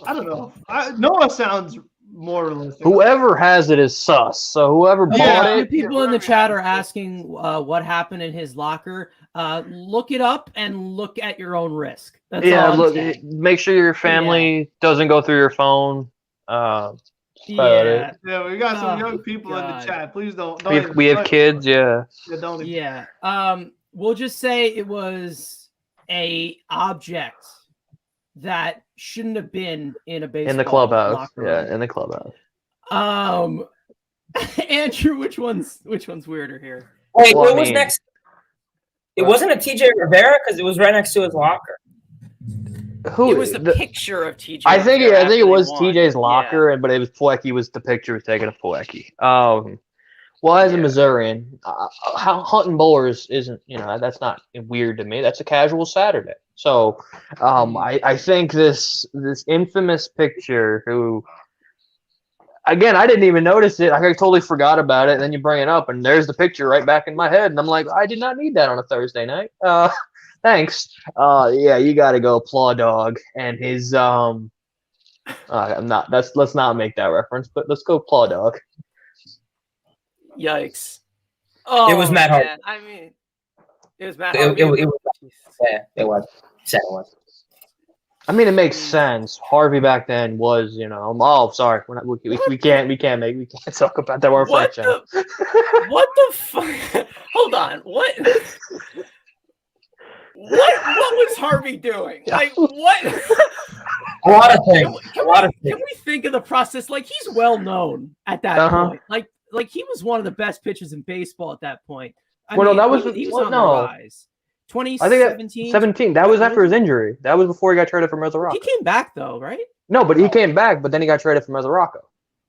I don't know. Noah sounds more realistic. whoever has it is sus. So whoever bought Yeah. The it, people in the chat are asking what happened in his locker. Look it up and look at your own risk. That's yeah, all I'm look, saying. make sure your family doesn't go through your phone. About Yeah. Yeah, we got some Oh, young people in the God. chat. Please don't. We have kids, yeah. Don't even. Yeah. We'll just say it was a object that shouldn't have been in a baseball In the clubhouse. locker Yeah, room. in the clubhouse. Andrew, which one's weirder here? Wait, Well, what I was mean- next? It wasn't a TJ Rivera because it was right next to his locker. Who It was the picture of TJ. I think Rivera I think after it was they won. TJ's Yeah. locker, but it was Pilecki was the picture was taken of Pilecki. Well, as a Missourian, how hunting bowlers isn't, that's not weird to me. That's a casual Saturday. So, I think this infamous picture. Who, again, I didn't even notice it. I totally forgot about it. And then you bring it up, and there's the picture right back in my head, and I'm like, I did not need that on a Thursday night. Thanks. Yeah, you got to go Claw Dog and his I'm not. Let's not make that reference, but let's go Claw Dog. Yikes! Oh, It was Matt Harvey. man. I mean, it was Matt It Harvey. was. Yeah, it was. Said it was. I mean, it makes sense. Harvey back then was, sorry, we can't talk about that. We're What French now. What the fuck? Hold on. What was Harvey doing? Like what? A lot of things. Can we think of the process? Like he's well known at that point. Like he was one of the best pitchers in baseball at that point. I mean, that was he was on the rise. 2017. 17. That was after his injury. That was before he got traded from Mesoraco. He came back though, right? No, but he came back, but then he got traded from Mesoraco.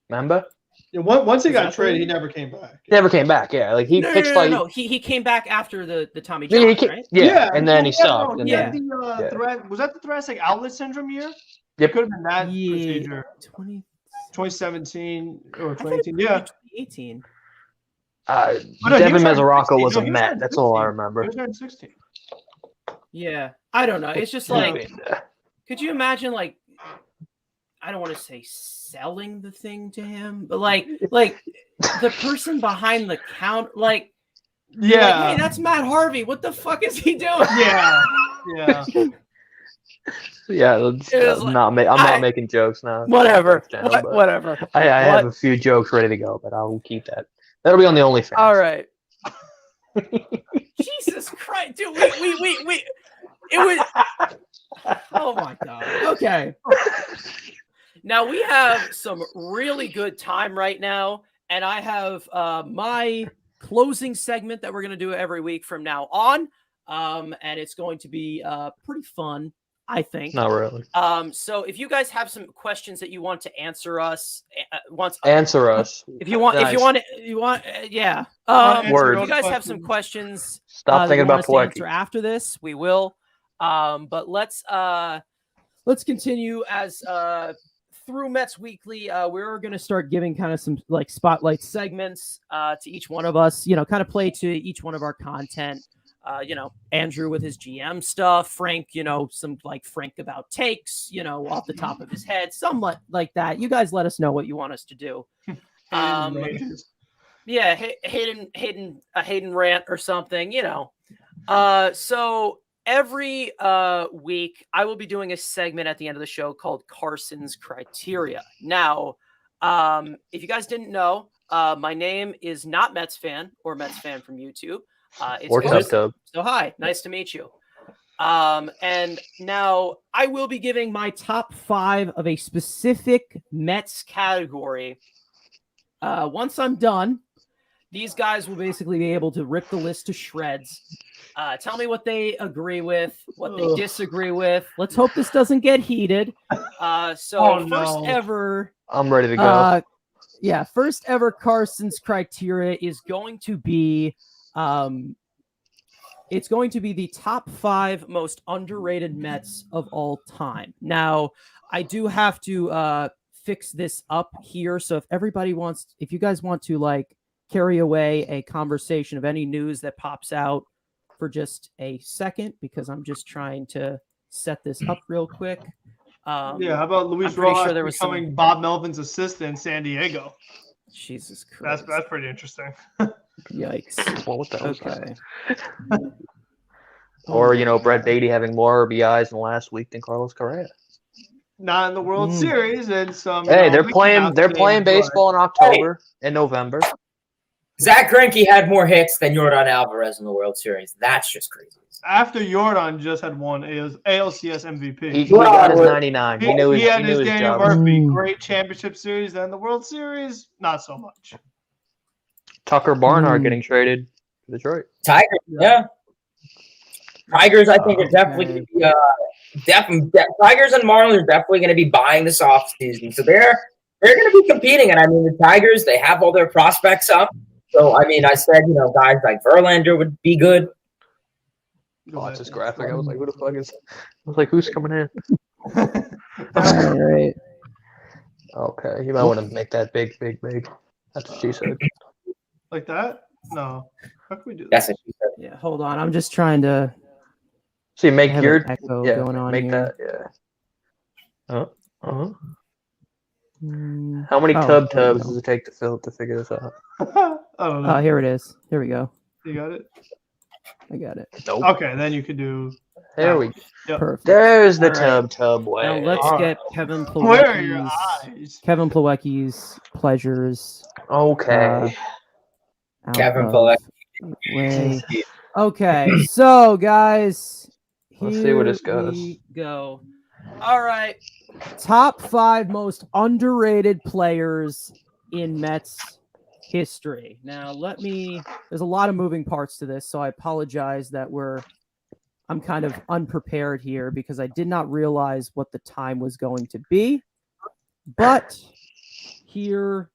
Remember? Yeah, once he got Exactly. traded, he never came back. He never came back. Yeah, like he pitched like No. He came back after the Tommy Yeah, John, he came- right? yeah, and then he stopped. No, and he then, had the was that the thoracic outlet syndrome year? Yep. Could have been that procedure. 2017 or 2018. Yeah. 2018. Oh, no, he Devin was starting Mesoraco 16. was No, a he was Met. starting That's all I 16. remember. He was starting 16. Yeah, I don't know. It's just like, could you imagine, like, I don't want to say selling the thing to him, but like the person behind the counter, like, Yeah. hey, that's Matt Harvey. What the fuck is he doing? Yeah. Yeah. Yeah, It was like- I'm not making jokes now. Whatever. Down, but Whatever. I have a few jokes ready to go, but I'll keep that. That'll be on the OnlyFans. All right. Jesus Christ, dude. We. It was. Oh my God. Okay. Now we have some really good time right now, and I have my closing segment that we're going to do every week from now on, and it's going to be pretty fun, I think. Not really. So if you guys have some questions that you want to answer us, Answer us. if you want, Nice. yeah. Word. If you guys have some questions, Stop that thinking you want about us to answer Pilecki. after this, we will. But let's continue as through Mets Weekly. We're going to start giving kind of some like spotlight segments to each one of us. Kind of play to each one of our content. Andrew with his GM stuff, Frank, some like Frank about takes, off the top of his head, somewhat like that. You guys let us know what you want us to do. Yeah, Hayden rant or something, So every week I will be doing a segment at the end of the show called Carson's Criteria. Now, if you guys didn't know, my name is not Mets fan or Mets fan from YouTube. It's Or Carson. Tub. So hi, nice to meet you. And now I will be giving my top 5 of a specific Mets category. Once I'm done, these guys will basically be able to rip the list to shreds. Tell me what they agree with, what they disagree with. Let's hope this doesn't get heated. First ever. I'm ready to go. First ever Carson's criteria is going to be it's going to be the top 5 most underrated Mets of all time. Now, I do have to fix this up here. So if you guys want to like carry away a conversation of any news that pops out for just a second, because I'm just trying to set this up real quick. How about Luis Rojas becoming Bob Melvin's assistant in San Diego? Jesus Christ. That's pretty interesting. Yikes. Well, what the hell? Okay. Or, Brett Beatty having more RBIs in the last week than Carlos Correa. Not in the World Series, and some. Hey, they're playing baseball in October and November. Zach Greinke had more hits than Yordan Alvarez in the World Series. That's just crazy. After Yordan just had won ALCS MVP. He got his 99. He had his Daniel job. Murphy. Great championship series. Then the World Series, not so much. Tucker Barnhart getting traded to Detroit. Tigers, yeah. Tigers, I think, are definitely going to be Tigers and Marlins are definitely going to be buying this offseason. So they're going to be competing. And I mean, the Tigers, they have all their prospects up. So, I mean, I said, guys like Verlander would be good. Oh, it's this graphic. I was like, who the fuck is? I was like, who's coming in? All right. Okay, you might want to make that big. That's what she said. Like that? No. How can we do that? That's what she said. Yeah, hold on. I'm just trying to. So you make your echo yeah, going on make here. that How many tubs does it take to figure this out? I don't know. Here it is. Here we go. You got it? I got it. Nope. Okay, then you could do. There we go. Yep. Perfect. There's the All right. tub way. Now let's get Kevin Where are your Plawecki's eyes? pleasures. Okay. out Kevin of Plawecki. way. Okay, so guys, Let's see where this here goes. we go. All right, top 5 most underrated players in Mets history. Now, there's a lot of moving parts to this, so I apologize that I'm kind of unprepared here because I did not realize what the time was going to be. But here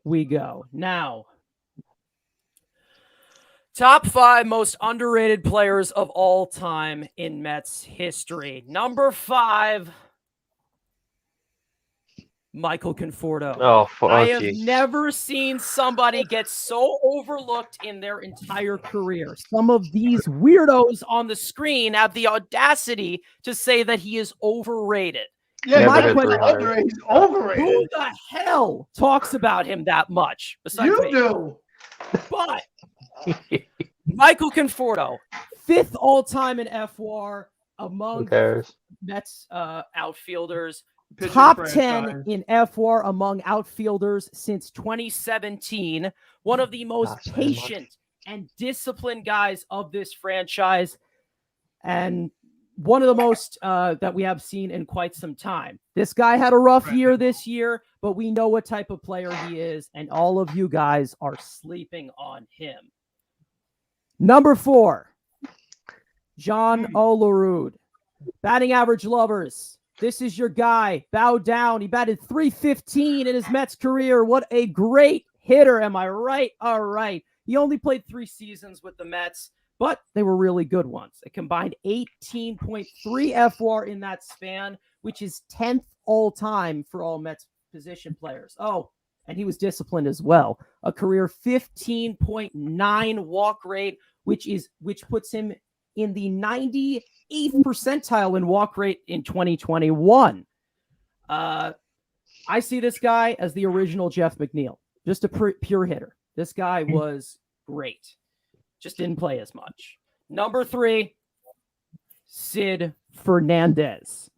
we go. Now, top 5 most underrated players of all time in Mets history. Number 5, Michael Conforto. I have never seen somebody get so overlooked in their entire career. Some of these weirdos on the screen have the audacity to say that he is overrated. Yeah, My he's question- overrated. Who the hell talks about him that much? Besides You me? do. But Michael Conforto, 5th all-time in FWAR among Mets outfielders. Pitching Top franchise. 10 in FWAR among outfielders since 2017. One of the most patient and disciplined guys of this franchise. And one of the most that we have seen in quite some time. This guy had a rough year this year, but we know what type of player he is, and all of you guys are sleeping on him. Number 4, John Olerud. Batting average lovers. This is your guy. Bow down. He batted .315 in his Mets career. What a great hitter. Am I right? All right. He only played 3 seasons with the Mets, but they were really good ones. A combined 18.3 FWAR in that span, which is 10th all time for all Mets position players. Oh, and he was disciplined as well. A career 15.9 walk rate, which puts him in the 98th percentile in walk rate in 2021. I see this guy as the original Jeff McNeil, just a pure hitter. This guy was great. Just didn't play as much. Number 3, Sid Fernandez.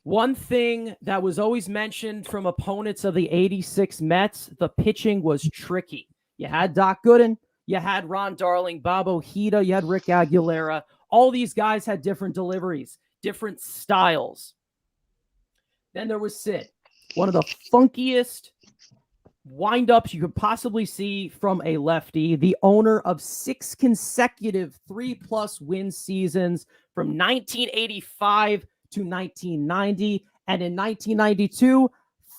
One thing that was always mentioned from opponents of the 86 Mets, the pitching was tricky. You had Doc Gooden, you had Ron Darling, Bob Ojeda, you had Rick Aguilera. All these guys had different deliveries, different styles. Then there was Sid, one of the funkiest windups you could possibly see from a lefty, the owner of 6 consecutive 3+ win seasons from 1985 to 1990, and in 1992,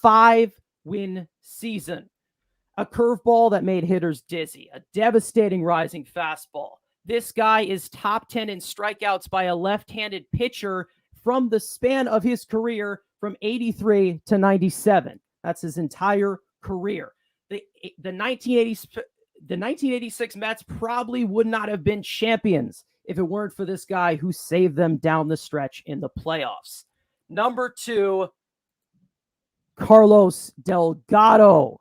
5-win season. A curveball that made hitters dizzy, a devastating rising fastball. This guy is top 10 in strikeouts by a left-handed pitcher from the span of his career from 83 to 97. That's his entire career. The 1986 Mets probably would not have been champions if it weren't for this guy who saved them down the stretch in the playoffs. Number 2, Carlos Delgado.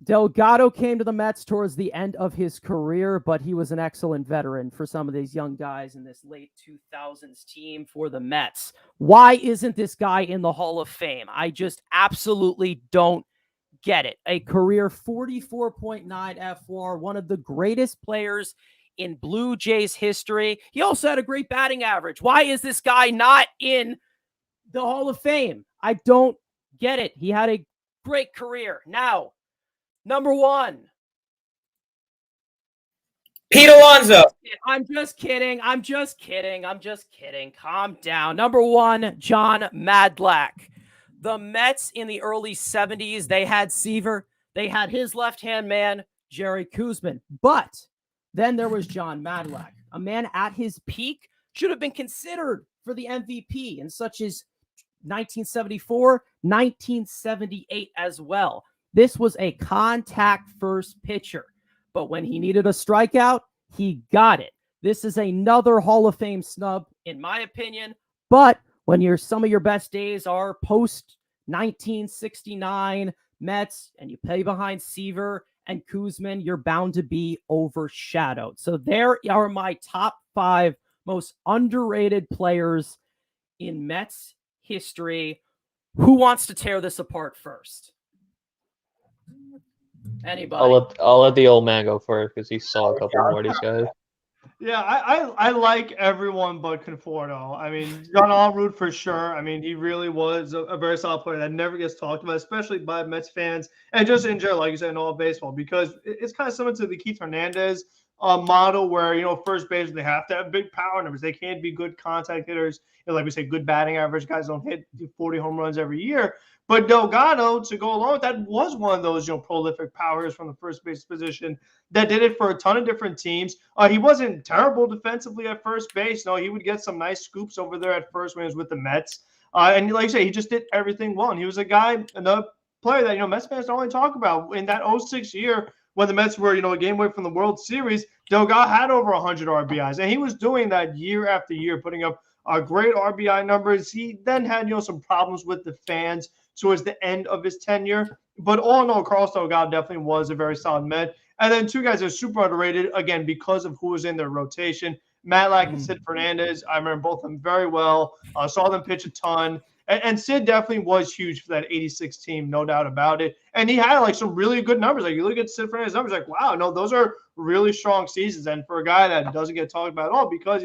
Delgado came to the Mets towards the end of his career, but he was an excellent veteran for some of these young guys in this late 2000s team for the Mets. Why isn't this guy in the Hall of Fame? I just absolutely don't get it. A career 44.9 FWAR, one of the greatest players in Blue Jays history. He also had a great batting average. Why is this guy not in the Hall of Fame? I don't get it. He had a great career. Now, number 1. Pete Alonso. I'm just kidding. Calm down. Number 1, John Madlack. The Mets in the early 70s, they had Seaver. They had his left-hand man, Jerry Koosman. But then there was John Madlack, a man at his peak, should have been considered for the MVP in such as 1974, 1978 as well. This was a contact-first pitcher, but when he needed a strikeout, he got it. This is another Hall of Fame snub, in my opinion, but when some of your best days are post-1969 Mets and you play behind Seaver and Koosman, you're bound to be overshadowed. So there are my top 5 most underrated players in Mets history. Who wants to tear this apart first? Anybody? I'll let the old man go first because he saw a couple more of these guys. Yeah, I like everyone but Conforto. I mean, John Allroot for sure. I mean, he really was a very solid player that never gets talked about, especially by Mets fans and just in general, like you said, in all of baseball, because it's kind of similar to the Keith Hernandez model where, first base, they have to have big power numbers. They can't be good contact hitters. Like we say, good batting average. Guys don't hit 40 home runs every year. But Delgado, to go along with that, was one of those prolific powers from the first base position that did it for a ton of different teams. He wasn't terrible defensively at first base. No, he would get some nice scoops over there at first when he was with the Mets. And like you say, he just did everything well. And he was a guy, another player that Mets fans don't only talk about. In that 06 year, when the Mets were a game away from the World Series, Delgado had over 100 RBIs, and he was doing that year after year, putting up great RBI numbers. He then had some problems with the fans towards the end of his tenure. But all in all, Carlos Delgado definitely was a very solid Met. And then 2 guys that are super underrated, again, because of who was in their rotation. Matlack and Sid Fernandez. I remember both of them very well. Saw them pitch a ton. And Sid definitely was huge for that 86 team, no doubt about it. And he had some really good numbers. Like you look at Sid Fernandez's numbers, wow, no, those are really strong seasons. And for a guy that doesn't get talked about at all because,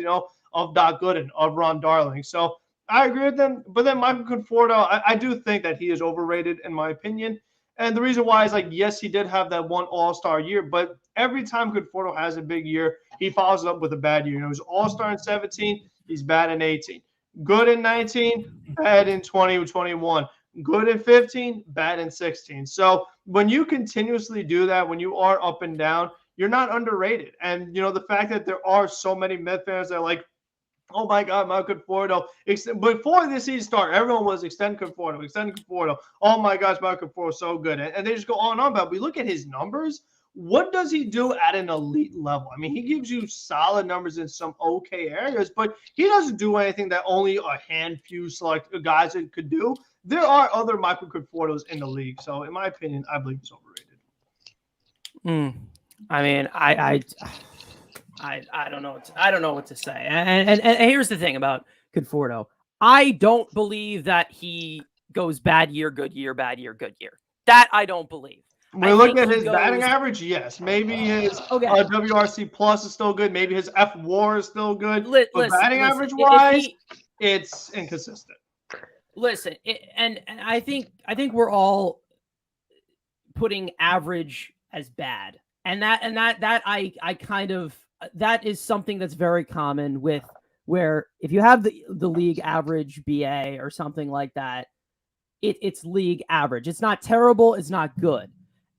of Doc Gooden, of Ron Darling. So I agree with them. But then Michael Conforto, I do think that he is overrated in my opinion. And the reason why is yes, he did have that one all-star year, but every time Conforto has a big year, he follows it up with a bad year. He was all-star in 17, he's bad in 18. Good in 19, bad in 20 or 21. Good in 15, bad in 16. So when you continuously do that, when you are up and down, you're not underrated. And, the fact that there are so many Met fans that are like, oh my God, Michael Conforto. Before this season started, everyone was extend Conforto. Oh my gosh, Michael Conforto is so good. And they just go on and on about it. We look at his numbers. What does he do at an elite level? I mean, he gives you solid numbers in some okay areas, but he doesn't do anything that only a few select guys could do. There are other Michael Confortos in the league. So in my opinion, I believe he's overrated. I mean, I don't know. I don't know what to say. And here's the thing about Conforto. I don't believe that he goes bad year, good year, bad year, good year. That I don't believe. We look at his batting average. Yes, maybe his WRC plus is still good. Maybe his F-WAR is still good. But batting average wise, it's inconsistent. Listen, and I think we're all putting average as bad, and that I kind of, that is something that's very common with, where if you have the league average BA or something like that, it's league average. It's not terrible. It's not good.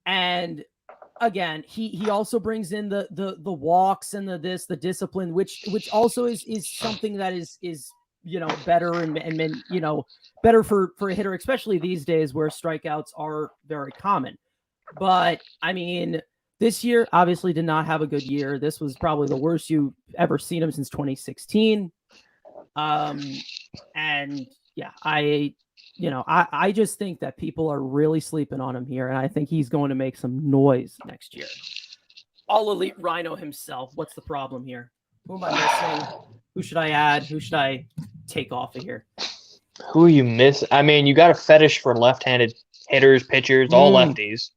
And again, he also brings in the walks and the discipline, which also is something that is better and better for a hitter, especially these days where strikeouts are very common. But I mean, this year obviously did not have a good year. This was probably the worst you've ever seen him since 2016. And yeah, I just think that people are really sleeping on him here, and I think he's going to make some noise next year. All elite Rhino himself. What's the problem here? Who am I missing? Who should I add? Who should I take off of here? Who you miss? I mean, you got a fetish for left-handed hitters, pitchers, all lefties.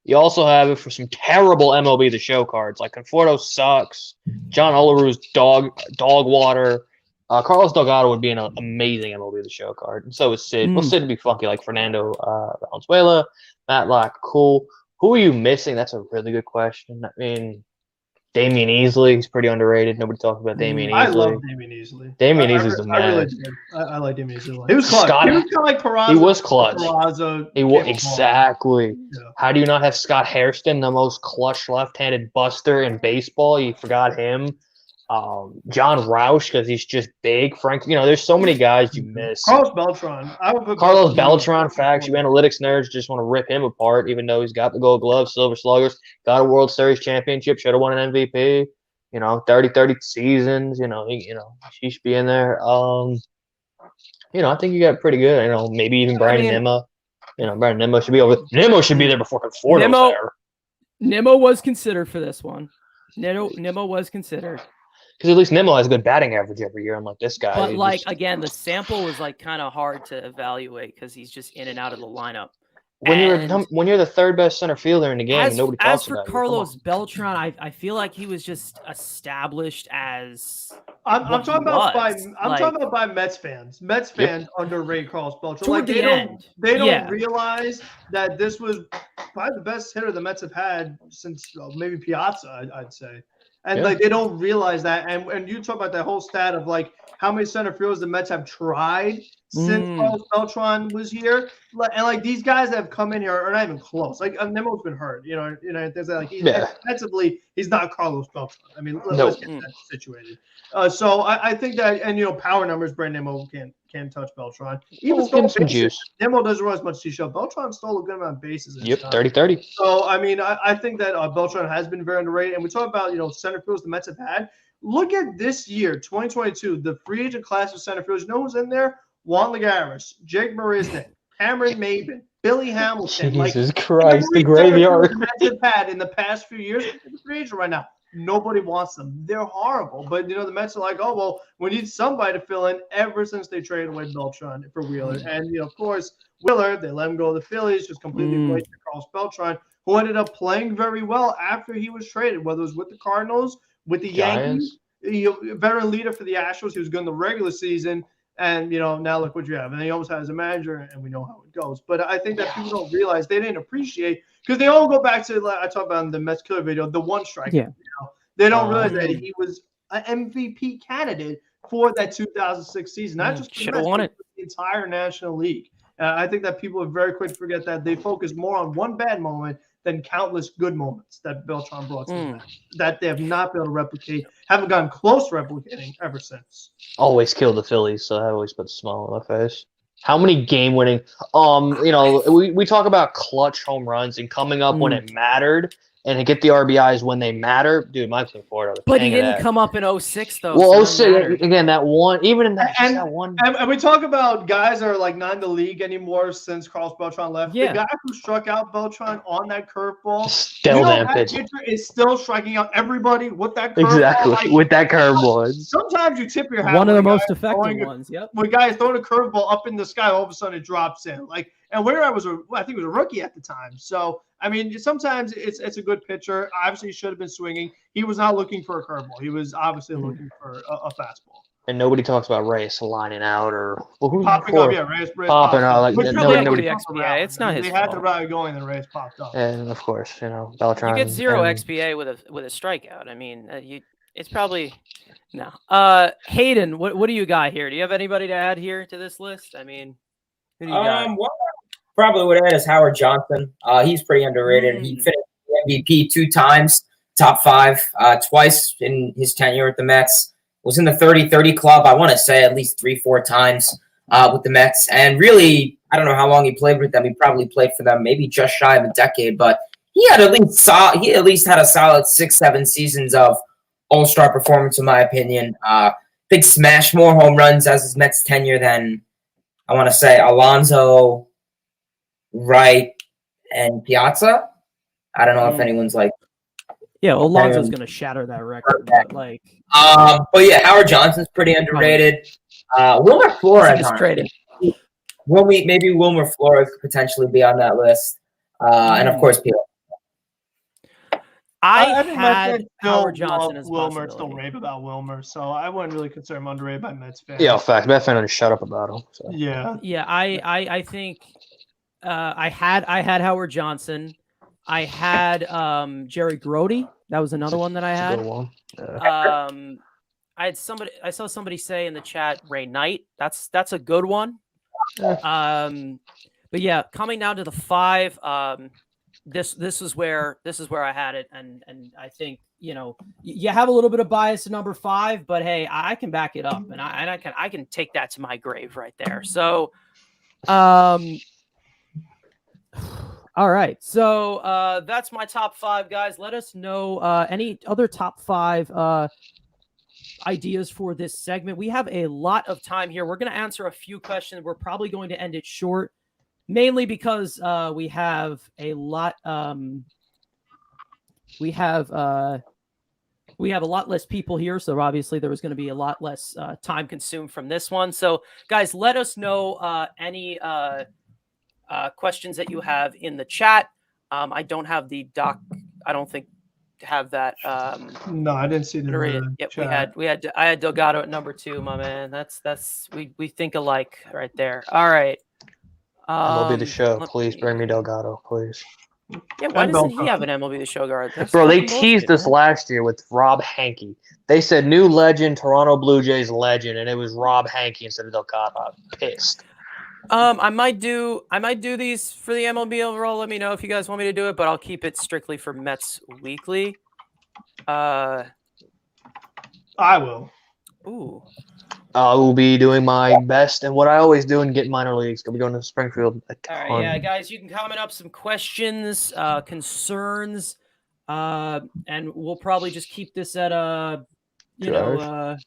You also have it for some terrible MLB The Show cards, like Conforto sucks, John Olaru's dog water. Carlos Delgado would be an amazing MLB The Show card, and so is Sid. Well, Sid would be funky, like Fernando Valenzuela, Matlock, cool. Who are you missing? That's a really good question. I mean, Damian Easley, he's pretty underrated. Nobody talks about Damian Easley. I love Damian Easley. Damian Easley's the man. I really do. I like Damian Easley. He was clutch. He was kind of like Peraza. He was clutch. He was exactly. Yeah. How do you not have Scott Hairston, the most clutch left-handed buster in baseball? You forgot him. John Roush, because he's just big. Frank, there's so many guys you miss. Carlos Beltran. Carlos Beltran, facts. You analytics nerds just want to rip him apart, even though he's got the Gold Glove, Silver Sluggers, got a World Series championship, should have won an MVP. 30 seasons. He should be in there. I think you got pretty good. Maybe even Brandon Nimmo. Brandon Nimmo should be over. Nimmo should be there before Conforto's there. Nimmo was considered for this one. Nimmo was considered. Because at least Nimmo has a good batting average every year, unlike this guy. But again, the sample was kind of hard to evaluate because he's just in and out of the lineup. When you're the third best center fielder in the game, nobody talks about it. As for Carlos Beltran, I feel like he was just established as. I'm talking about by Mets fans. Mets fans underrate Carlos Beltran. They don't realize that this was probably the best hitter the Mets have had since maybe Piazza, I'd say. And they don't realize that. And you talk about that whole stat of how many center fielders the Mets have tried since Carlos Beltran was here. And these guys that have come in here are not even close. Nimmo's been hurt. There's defensively, he's not Carlos Beltran. I mean, let's get that situated. So I think that, and power numbers, Brandon Nimmo can't touch Beltran. Even some juice. Nimmo doesn't run as much T-shell. Beltran stole a good amount of bases. Yep, 30-30. So I mean, I think that Beltran has been very underrated. And we talk about center fielders the Mets have had. Look at this year, 2022, the free agent class of center fielders. You know who's in there? Juan Lagares, Jake Marisnick, Cameron Maben, Billy Hamilton. Jesus Christ, the graveyard. The Mets have had in the past few years, the free agent right now. Nobody wants them. They're horrible. But, the Mets are like, oh, well, we need somebody to fill in ever since they traded away Beltran for Wheeler. And, of course, Wheeler, they let him go to the Phillies, just completely wasted Carlos Beltran, who ended up playing very well after he was traded, whether it was with the Cardinals, with the Yankees, veteran leader for the Astros. He was good in the regular season. And, now look what you have. And he almost has a manager, and we know how it goes. But I think that people don't realize, they didn't appreciate, because they all go back to, I talked about in the Mets Killer video, the one strike. Yeah. They don't realize that he was an MVP candidate for that 2006 season. Not just should have won it. The entire National League. I think that people are very quick to forget that they focus more on one bad moment than countless good moments that Beltran brought to them that they have not been able to replicate, haven't gotten close to replicating ever since. Always killed the Phillies, so that always puts a smile on my face. How many game-winning we talk about clutch home runs and coming up when it mattered and to get the RBIs when they matter. Dude, Mike's Conforto. But he didn't come up in 06, though. Well, 06, again, that one, even in that, that one. And we talk about guys that are not in the league anymore since Carlos Beltran left. Yeah. The guy who struck out Beltran on that curveball, that pitcher is still striking out everybody with that curveball. Exactly, with that curveball. Sometimes you tip your hat. One of the most effective ones, yep. When guys throwing a curveball up in the sky, all of a sudden it drops in. And Wainwright I think was a rookie at the time. So I mean, sometimes it's a good pitcher. Obviously, he should have been swinging. He was not looking for a curveball. He was obviously looking for a fastball. And nobody talks about Reyes lining out or who's Popping up, yeah, Reyes popping out like Which nobody. the XBA. It's not his They had fault. the route going, and Reyes popped up. And of course, Beltran. You get 0 and, XBA with a strikeout. I mean, it's probably no. Hayden, what do you got here? Do you have anybody to add here to this list? I mean, who do you got? What I probably would add is Howard Johnson. He's pretty underrated. He finished the MVP 2 times, top 5, twice in his tenure at the Mets. Was in the 30-30 club, I want to say at least 3-4 times with the Mets. And really, I don't know how long he played with them. He probably played for them maybe just shy of a decade, but he at least had a solid 6-7 seasons of all-star performance, in my opinion. Big smash, more home runs as his Mets tenure than, I want to say, Alonso, Wright, and Piazza. I don't know if anyone's like. Yeah, Alonso's going to shatter that record. But yeah, Howard Johnson's pretty underrated. Wilmer Flores. Just traded. Maybe Wilmer Flores could potentially be on that list. And of course, Peel. I think had Howard Johnson as Wilmer still rave about Wilmer, so I wouldn't really consider him underrated by Mets fans. Yeah, fact. Mets fans shut up about him. So. Yeah. Yeah, I think I had Howard Johnson. I had Jerry Grody. That was another one that I had. Good one. Yeah. I saw somebody say in the chat Ray Knight. That's a good one. But yeah, coming down to the 5, this is where I had it, and I think you have a little bit of bias to number 5, but hey, I can back it up, and I can take that to my grave right there. So, all right, so that's my top 5, guys. Let us know any other top 5 ideas for this segment. We have a lot of time here. We're going to answer a few questions. We're probably going to end it short, mainly because we have a lot. We have a lot less people here, so obviously there was going to be a lot less time consumed from this one. So, guys, let us know any questions that you have in the chat. I don't have the doc. I don't think have that. No, I didn't see the Yep, I had Delgado at number 2, my man. That's we think alike right there. All right. MLB The Show. Please bring me Delgado, please. Yeah, why doesn't he have an MLB The Show guard? Bro, they teased us last year with Rob Hankey. They said new legend, Toronto Blue Jays legend, and it was Rob Hankey instead of Delgado. I'm pissed. I might do these for the MLB overall. Let me know if you guys want me to do it, but I'll keep it strictly for Mets Weekly. I will. Ooh. I will be doing my best and what I always do and get minor leagues. I'll be going to Springfield. All right, yeah, guys, you can comment up some questions, concerns, and we'll probably just keep this at a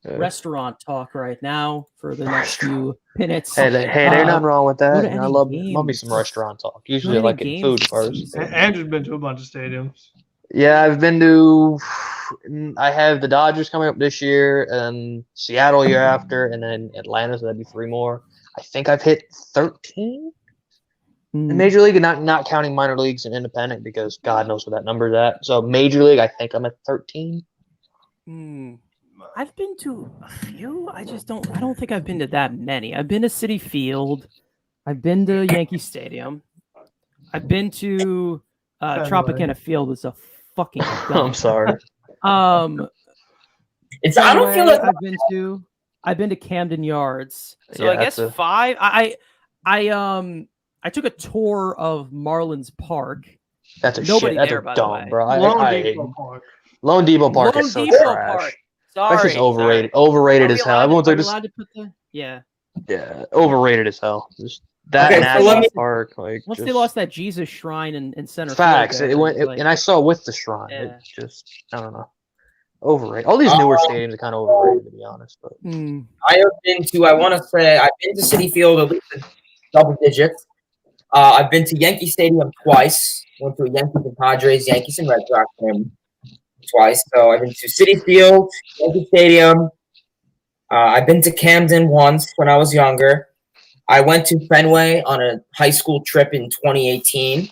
restaurant talk right now for the next few minutes. Hey, there's nothing wrong with that. I love me some restaurant talk. Usually I like getting food first. Andrew's been to a bunch of stadiums. Yeah, I've been to. I have the Dodgers coming up this year, and Seattle year after, and then Atlanta. So that'd be 3 more. I think I've hit 13 in Major League, and not counting minor leagues and independent because God knows what that number is at. So Major League, I think I'm at 13. I've been to a few. I don't think I've been to that many. I've been to Citi Field. I've been to Yankee Stadium. I've been to Tropicana Field. It's a fucking. I'm sorry. I don't feel like I've been to Camden Yards. So Yeah, I guess 5. I took a tour of Marlins Park. That's a Nobody shit. That's there, a by the way. dumb, bro. Lone Depot Park. Lone Depot Park is so trash. Sorry. That's just overrated. Overrated as hell. Everyone's like, allowed to put the yeah, overrated as hell. Just that National Park, like once they lost that Jesus shrine in center. Facts. Field, it went, and I saw with the shrine. Yeah. It just, I don't know. Overrated. All these newer stadiums are kind of overrated, to be honest. But I've been to Citi Field at least double digits. I've been to Yankee Stadium twice. Went to a Yankees and Padres, Yankees and Red Sox game twice. So I've been to Citi Field, Yankee Stadium. I've been to Camden once when I was younger. I went to Fenway on a high school trip in 2018,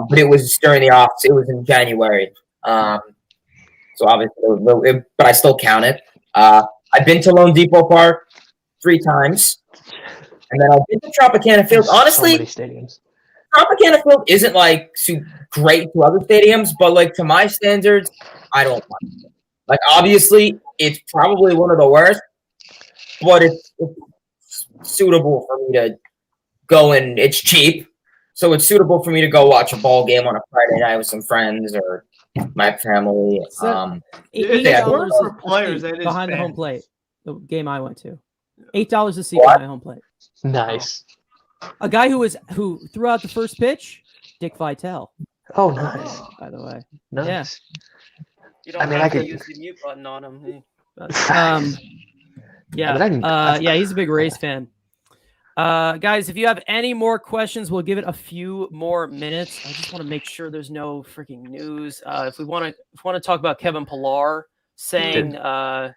but it was during the off. It was in January, so obviously, but I still count it. I've been to Lone Depot Park 3 times, and then I've been to Tropicana Field. Honestly, so many stadiums. Tropicana Field isn't like great to other stadiums, but like to my standards, I don't like it. Like obviously, it's probably one of the worst, but it's suitable for me to go, and it's cheap, so it's suitable for me to go watch a ball game on a Friday night with some friends or my family. $8 for players that is behind the home fans. plate. The game I went to, $8 a seat behind home plate. Nice. A guy who threw out the first pitch, Dick Vitale. Oh, nice. By the way, Nice. You don't I mean, have I to could- use the mute button on him. yeah, he's a big Rays fan. Guys, if you have any more questions, we'll give it a few more minutes. I just want to make sure there's no freaking news. If we want to talk about Kevin Pillar saying no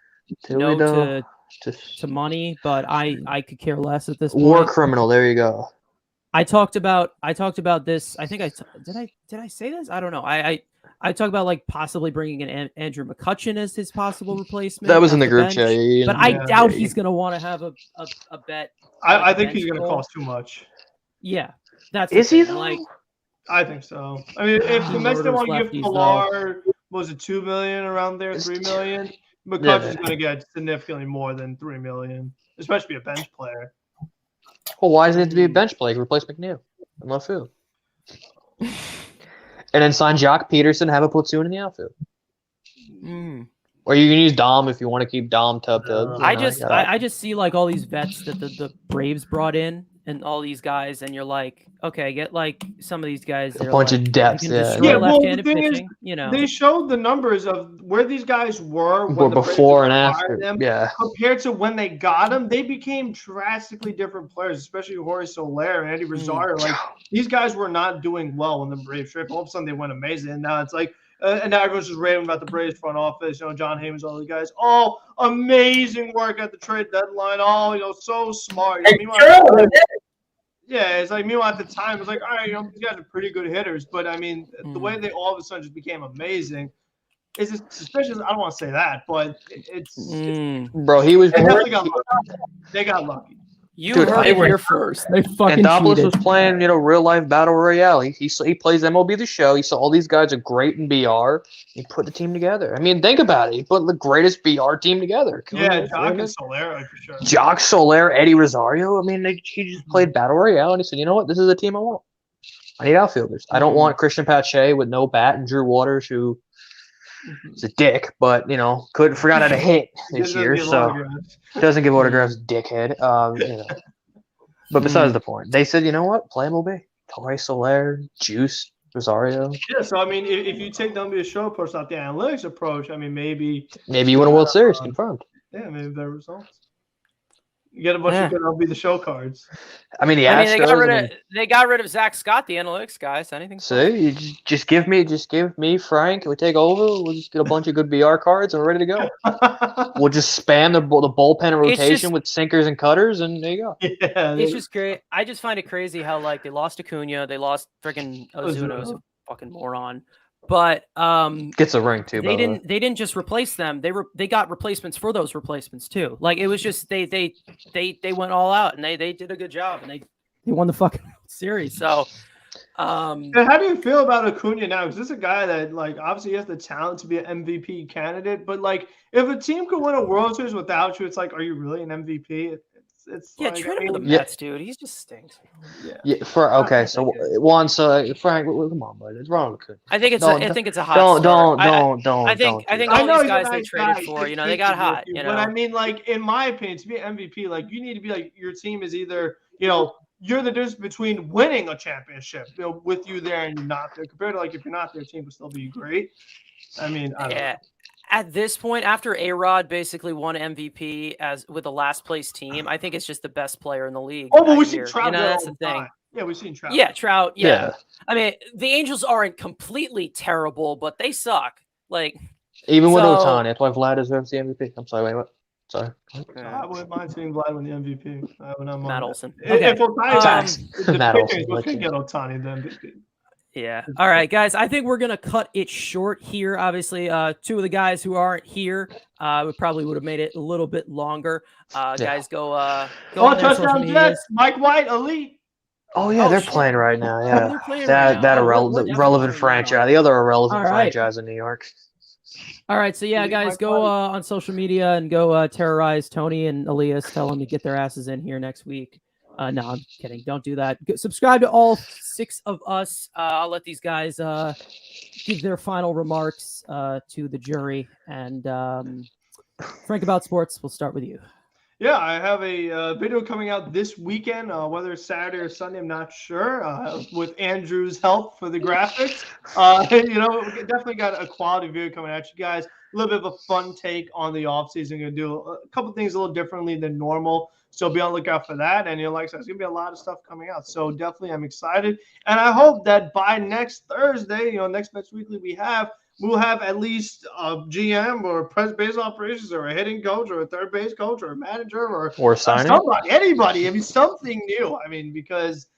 to money, but I could care less at this point. War criminal. There you go. I talked about this. I think did I say this? I don't know. I talked about like possibly bringing in Andrew McCutchen as his possible replacement. That was in off the group bench, chat. Yeah, but I yeah, doubt yeah. he's going to want to have a bet. I think bench he's going to role. cost too much. Yeah, that's Is the he thing. though? Like I think so. I mean, if the Mets didn't want to give Lefties, Pilar, was it $2 million around there, $3 million? McCutchen's going to get significantly more than $3 million, especially a bench player. Well, why does it have to be a bench play? Replace McNeil and left field. And then sign Jock Peterson, have a platoon in the outfield. Or you can use Dom if you want to keep Dom tubbed up. I just see like all these vets that the Braves brought in and all these guys, and you're like, okay, get like some of these guys. A bunch of depth, can yeah. destroy Yeah, well, the left-handed thing is, pitching. They showed the numbers of where these guys were when the before and Braves after. acquired them, Yeah. compared to when they got them. They became drastically different players, especially Jorge Soler and Eddie Rosario. Like these guys were not doing well when the Braves trip. All of a sudden, they went amazing, and now it's like. And now everyone's just raving about the Braves front office. John Heyman's, all the guys. Oh, amazing work at the trade deadline. Oh, so smart. Meanwhile, yeah, it's like meanwhile at the time it's like, all right, these guys are pretty good hitters, but I mean the way they all of a sudden just became amazing is suspicious. I don't want to say that, but it's Bro, he was. they definitely got lucky. They got lucky. You Dude, heard I it were- here first. They fucking Anthopoulos cheated. was playing, real life battle royale. He plays MLB The Show. He saw all these guys are great in BR. He put the team together. I mean, think about it. He put the greatest BR team together. Yeah, Jock and Solera for sure. Jock Soler, Eddie Rosario. I mean, he just played battle royale, and he said, you know what? This is the team I want. I need outfielders. I don't want Christian Pache with no bat and Drew Waters, who is a dick, but forgot how to hit this year, so doesn't give autographs, dickhead. But besides the point, they said, you know what? Play MLB. Torre Soler, Juice, Rosario. Yeah, so I mean, if you take the NBA show approach, not the analytics approach, I mean, maybe Maybe you win a World Series, confirmed. yeah, maybe better results. You get a bunch of good MLB The Show cards. I mean, the I mean, Astros. they got rid of Zach Scott, the analytics guys. Anything? See, you just give me Frank. We take over. We'll just get a bunch of good BR cards, and we're ready to go. We'll just spam the bullpen rotation with sinkers and cutters, and there you go. Yeah, It's just great. I just find it crazy how like they lost Acuna, they lost freaking Ozuna, who's a fucking moron. But Gets a ring too. they didn't just replace them. They got replacements for those replacements too. Like it was just they went all out and they did a good job and they won the fucking series. So And how do you feel about Acuna now? Because this is a guy that, like, obviously he has the talent to be an MVP candidate, but like, if a team could win a World Series without you, it's like, are you really an MVP? It's yeah, like, trade him to the Yeah. Mets, dude. He just stinks. Yeah. So Juan, so Frank, come on, buddy. It's wrong. I think it's a hot. Don't. start. I I think I all know these he's a guys they nice traded guy, for, he's they got speaking hot. with you, but I mean, like, in my opinion, to be an MVP, like, you need to be like, your team is either, you're the difference between winning a championship, with you there and you're not there. Compared to, like, if you're not there, team will still be great. I mean, I don't know. At this point, after A-Rod basically won MVP as with the last place team, I think it's just the best player in the league. Oh, but that we've year. seen Trout there That's all the the thing. time. Yeah, we've seen Trout. Yeah, Trout. Yeah. Yeah. I mean, the Angels aren't completely terrible, but they suck. Like Even with So- Otani, that's why Vlad deserves the MVP. I'm sorry, wait, what? Sorry. I wouldn't mind seeing Vlad win the MVP. When I'm Matt on Olson. that. Okay. If Otani, the Matt pitchers Olson, will let can you- get Otani the MVP. Yeah. All right, guys. I think we're gonna cut it short here. Obviously, two of the guys who aren't here, we probably would have made it a little bit longer. Guys, go on their social Touchdown medias. Jets, Mike White, elite. Oh yeah, Oh, they're shit. playing right now. Yeah, They're playing right now. that Oh, irrelevant what relevant channel is that on? franchise. The other irrelevant All right. franchise in New York. All right, so yeah, Elite guys, Mike go White. on social media and go terrorize Tony and Elias. Tell them to get their asses in here next week. No, I'm kidding. Don't do that. Subscribe to all 6 of us. I'll let these guys give their final remarks to the jury. And Frank About Sports, we'll start with you. Yeah, I have a video coming out this weekend, whether it's Saturday or Sunday, I'm not sure, with Andrew's help for the graphics. We definitely got a quality video coming at you guys. A little bit of a fun take on the offseason. Going to do a couple things a little differently than normal. So be on the lookout for that. And like I said, there's going to be a lot of stuff coming out. So definitely I'm excited. And I hope that by next Thursday, next Weekly, we'll have at least a GM or president base operations or a hitting coach or a third base coach or a manager or signing anybody. I mean, something new. I mean, because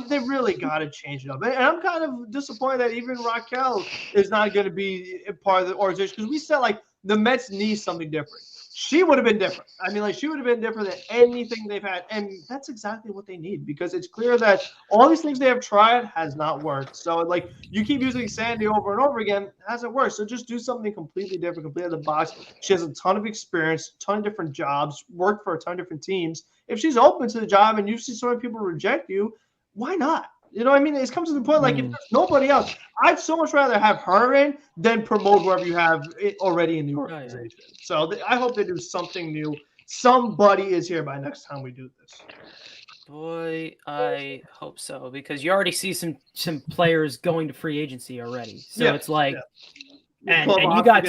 they really got to change it up. And I'm kind of disappointed that even Raquel is not going to be a part of the organization because we said the Mets need something different. She would have been different. I mean, she would have been different than anything they've had. And that's exactly what they need because it's clear that all these things they have tried has not worked. So, you keep using Sandy over and over again, it hasn't worked. So just do something completely different, completely out of the box. She has a ton of experience, a ton of different jobs, worked for a ton of different teams. If she's open to the job and you see so many people reject you, why not? You know what I mean? It's come to the point, if there's nobody else, I'd so much rather have her in than promote whoever you have already in the organization. So I hope they do something new. Somebody is here by next time we do this. Boy, I hope so because you already see some players going to free agency already. So it's like, and you got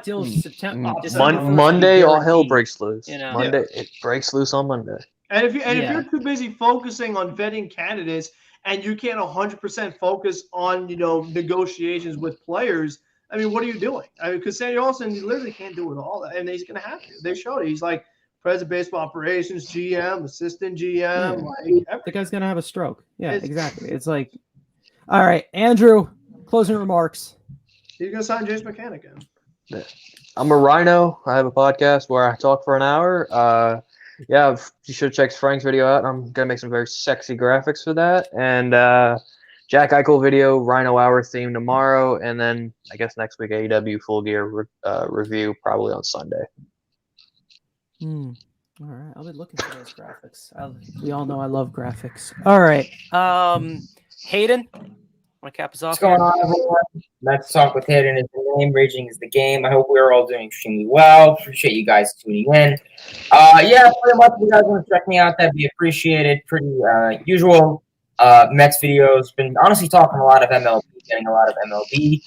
till September. Monday, all hell breaks loose. Monday, it breaks loose on Monday. And if you're too busy focusing on vetting candidates and you can't 100% focus on negotiations with players, I mean, what are you doing? Because Sandy Olson literally can't do it all, and he's going to have to. They showed it. He's like president baseball operations, GM, assistant GM. The guy's going to have a stroke. Yeah, exactly. It's like, all right, Andrew, closing remarks. He's going to sign Jace McCann again. I'm a Rhino. I have a podcast where I talk for an hour. You should check Frank's video out. I'm going to make some very sexy graphics for that. And Jack Eichel video, Rhino Hour theme tomorrow. And then I guess next week, AEW Full Gear review probably on Sunday. All right. I'll be looking for those graphics. We all know I love graphics. All right. Hayden, want to cap us off? What's going on, everyone? Let's Talk with Hayden is the name. Raging is the game. I hope we're all doing extremely well. Appreciate you guys tuning in. Pretty much if you guys want to check me out, that'd be appreciated. Pretty usual Mets videos. Been honestly talking a lot of MLB, getting a lot of MLB.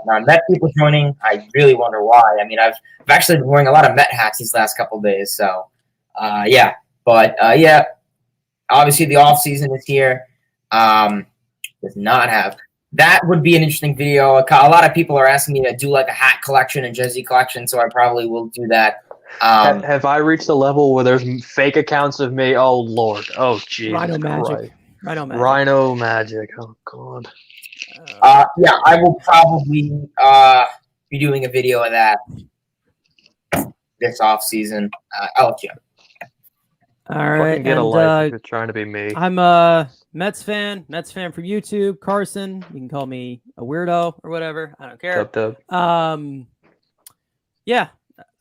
Now Met people joining, I really wonder why. I mean, I've actually been wearing a lot of Met hats these last couple of days. So, obviously the off season is here. Does not have. That would be an interesting video. A lot of people are asking me to do a hat collection and jersey collection, so I probably will do that. Have I reached the level where there's fake accounts of me? Oh Lord! Oh Jesus Rhino Christ! Rhino Magic! Oh God! I will probably be doing a video of that this off season. I'll let you know. All right. Get a life if you're trying to be me. I'm a Mets fan from YouTube. Carson, you can call me a weirdo or whatever. I don't care.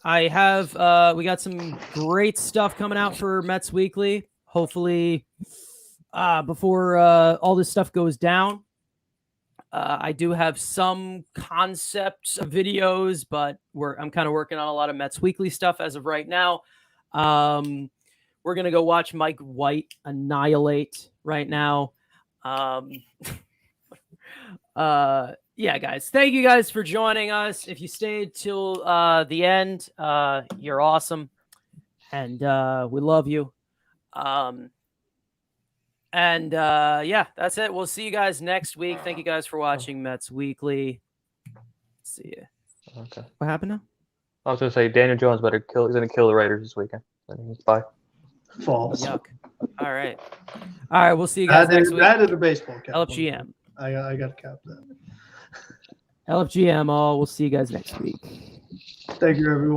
I have we got some great stuff coming out for Mets Weekly. Hopefully before all this stuff goes down. I do have some concepts of videos, but I'm kind of working on a lot of Mets Weekly stuff as of right now. We're going to go watch Mike White annihilate right now. Guys, thank you guys for joining us. If you stayed till the end, you're awesome. And we love you. That's it. We'll see you guys next week. Thank you guys for watching Mets Weekly. See ya. Okay. What happened now? I was gonna say Daniel Jones better kill. He's gonna kill the Raiders this weekend. Bye. False. Yuck. All right. All right. We'll see you guys next week. That is the baseball cap. LFGM. I got to cap that. LFGM. We'll see you guys next week. Thank you, everyone.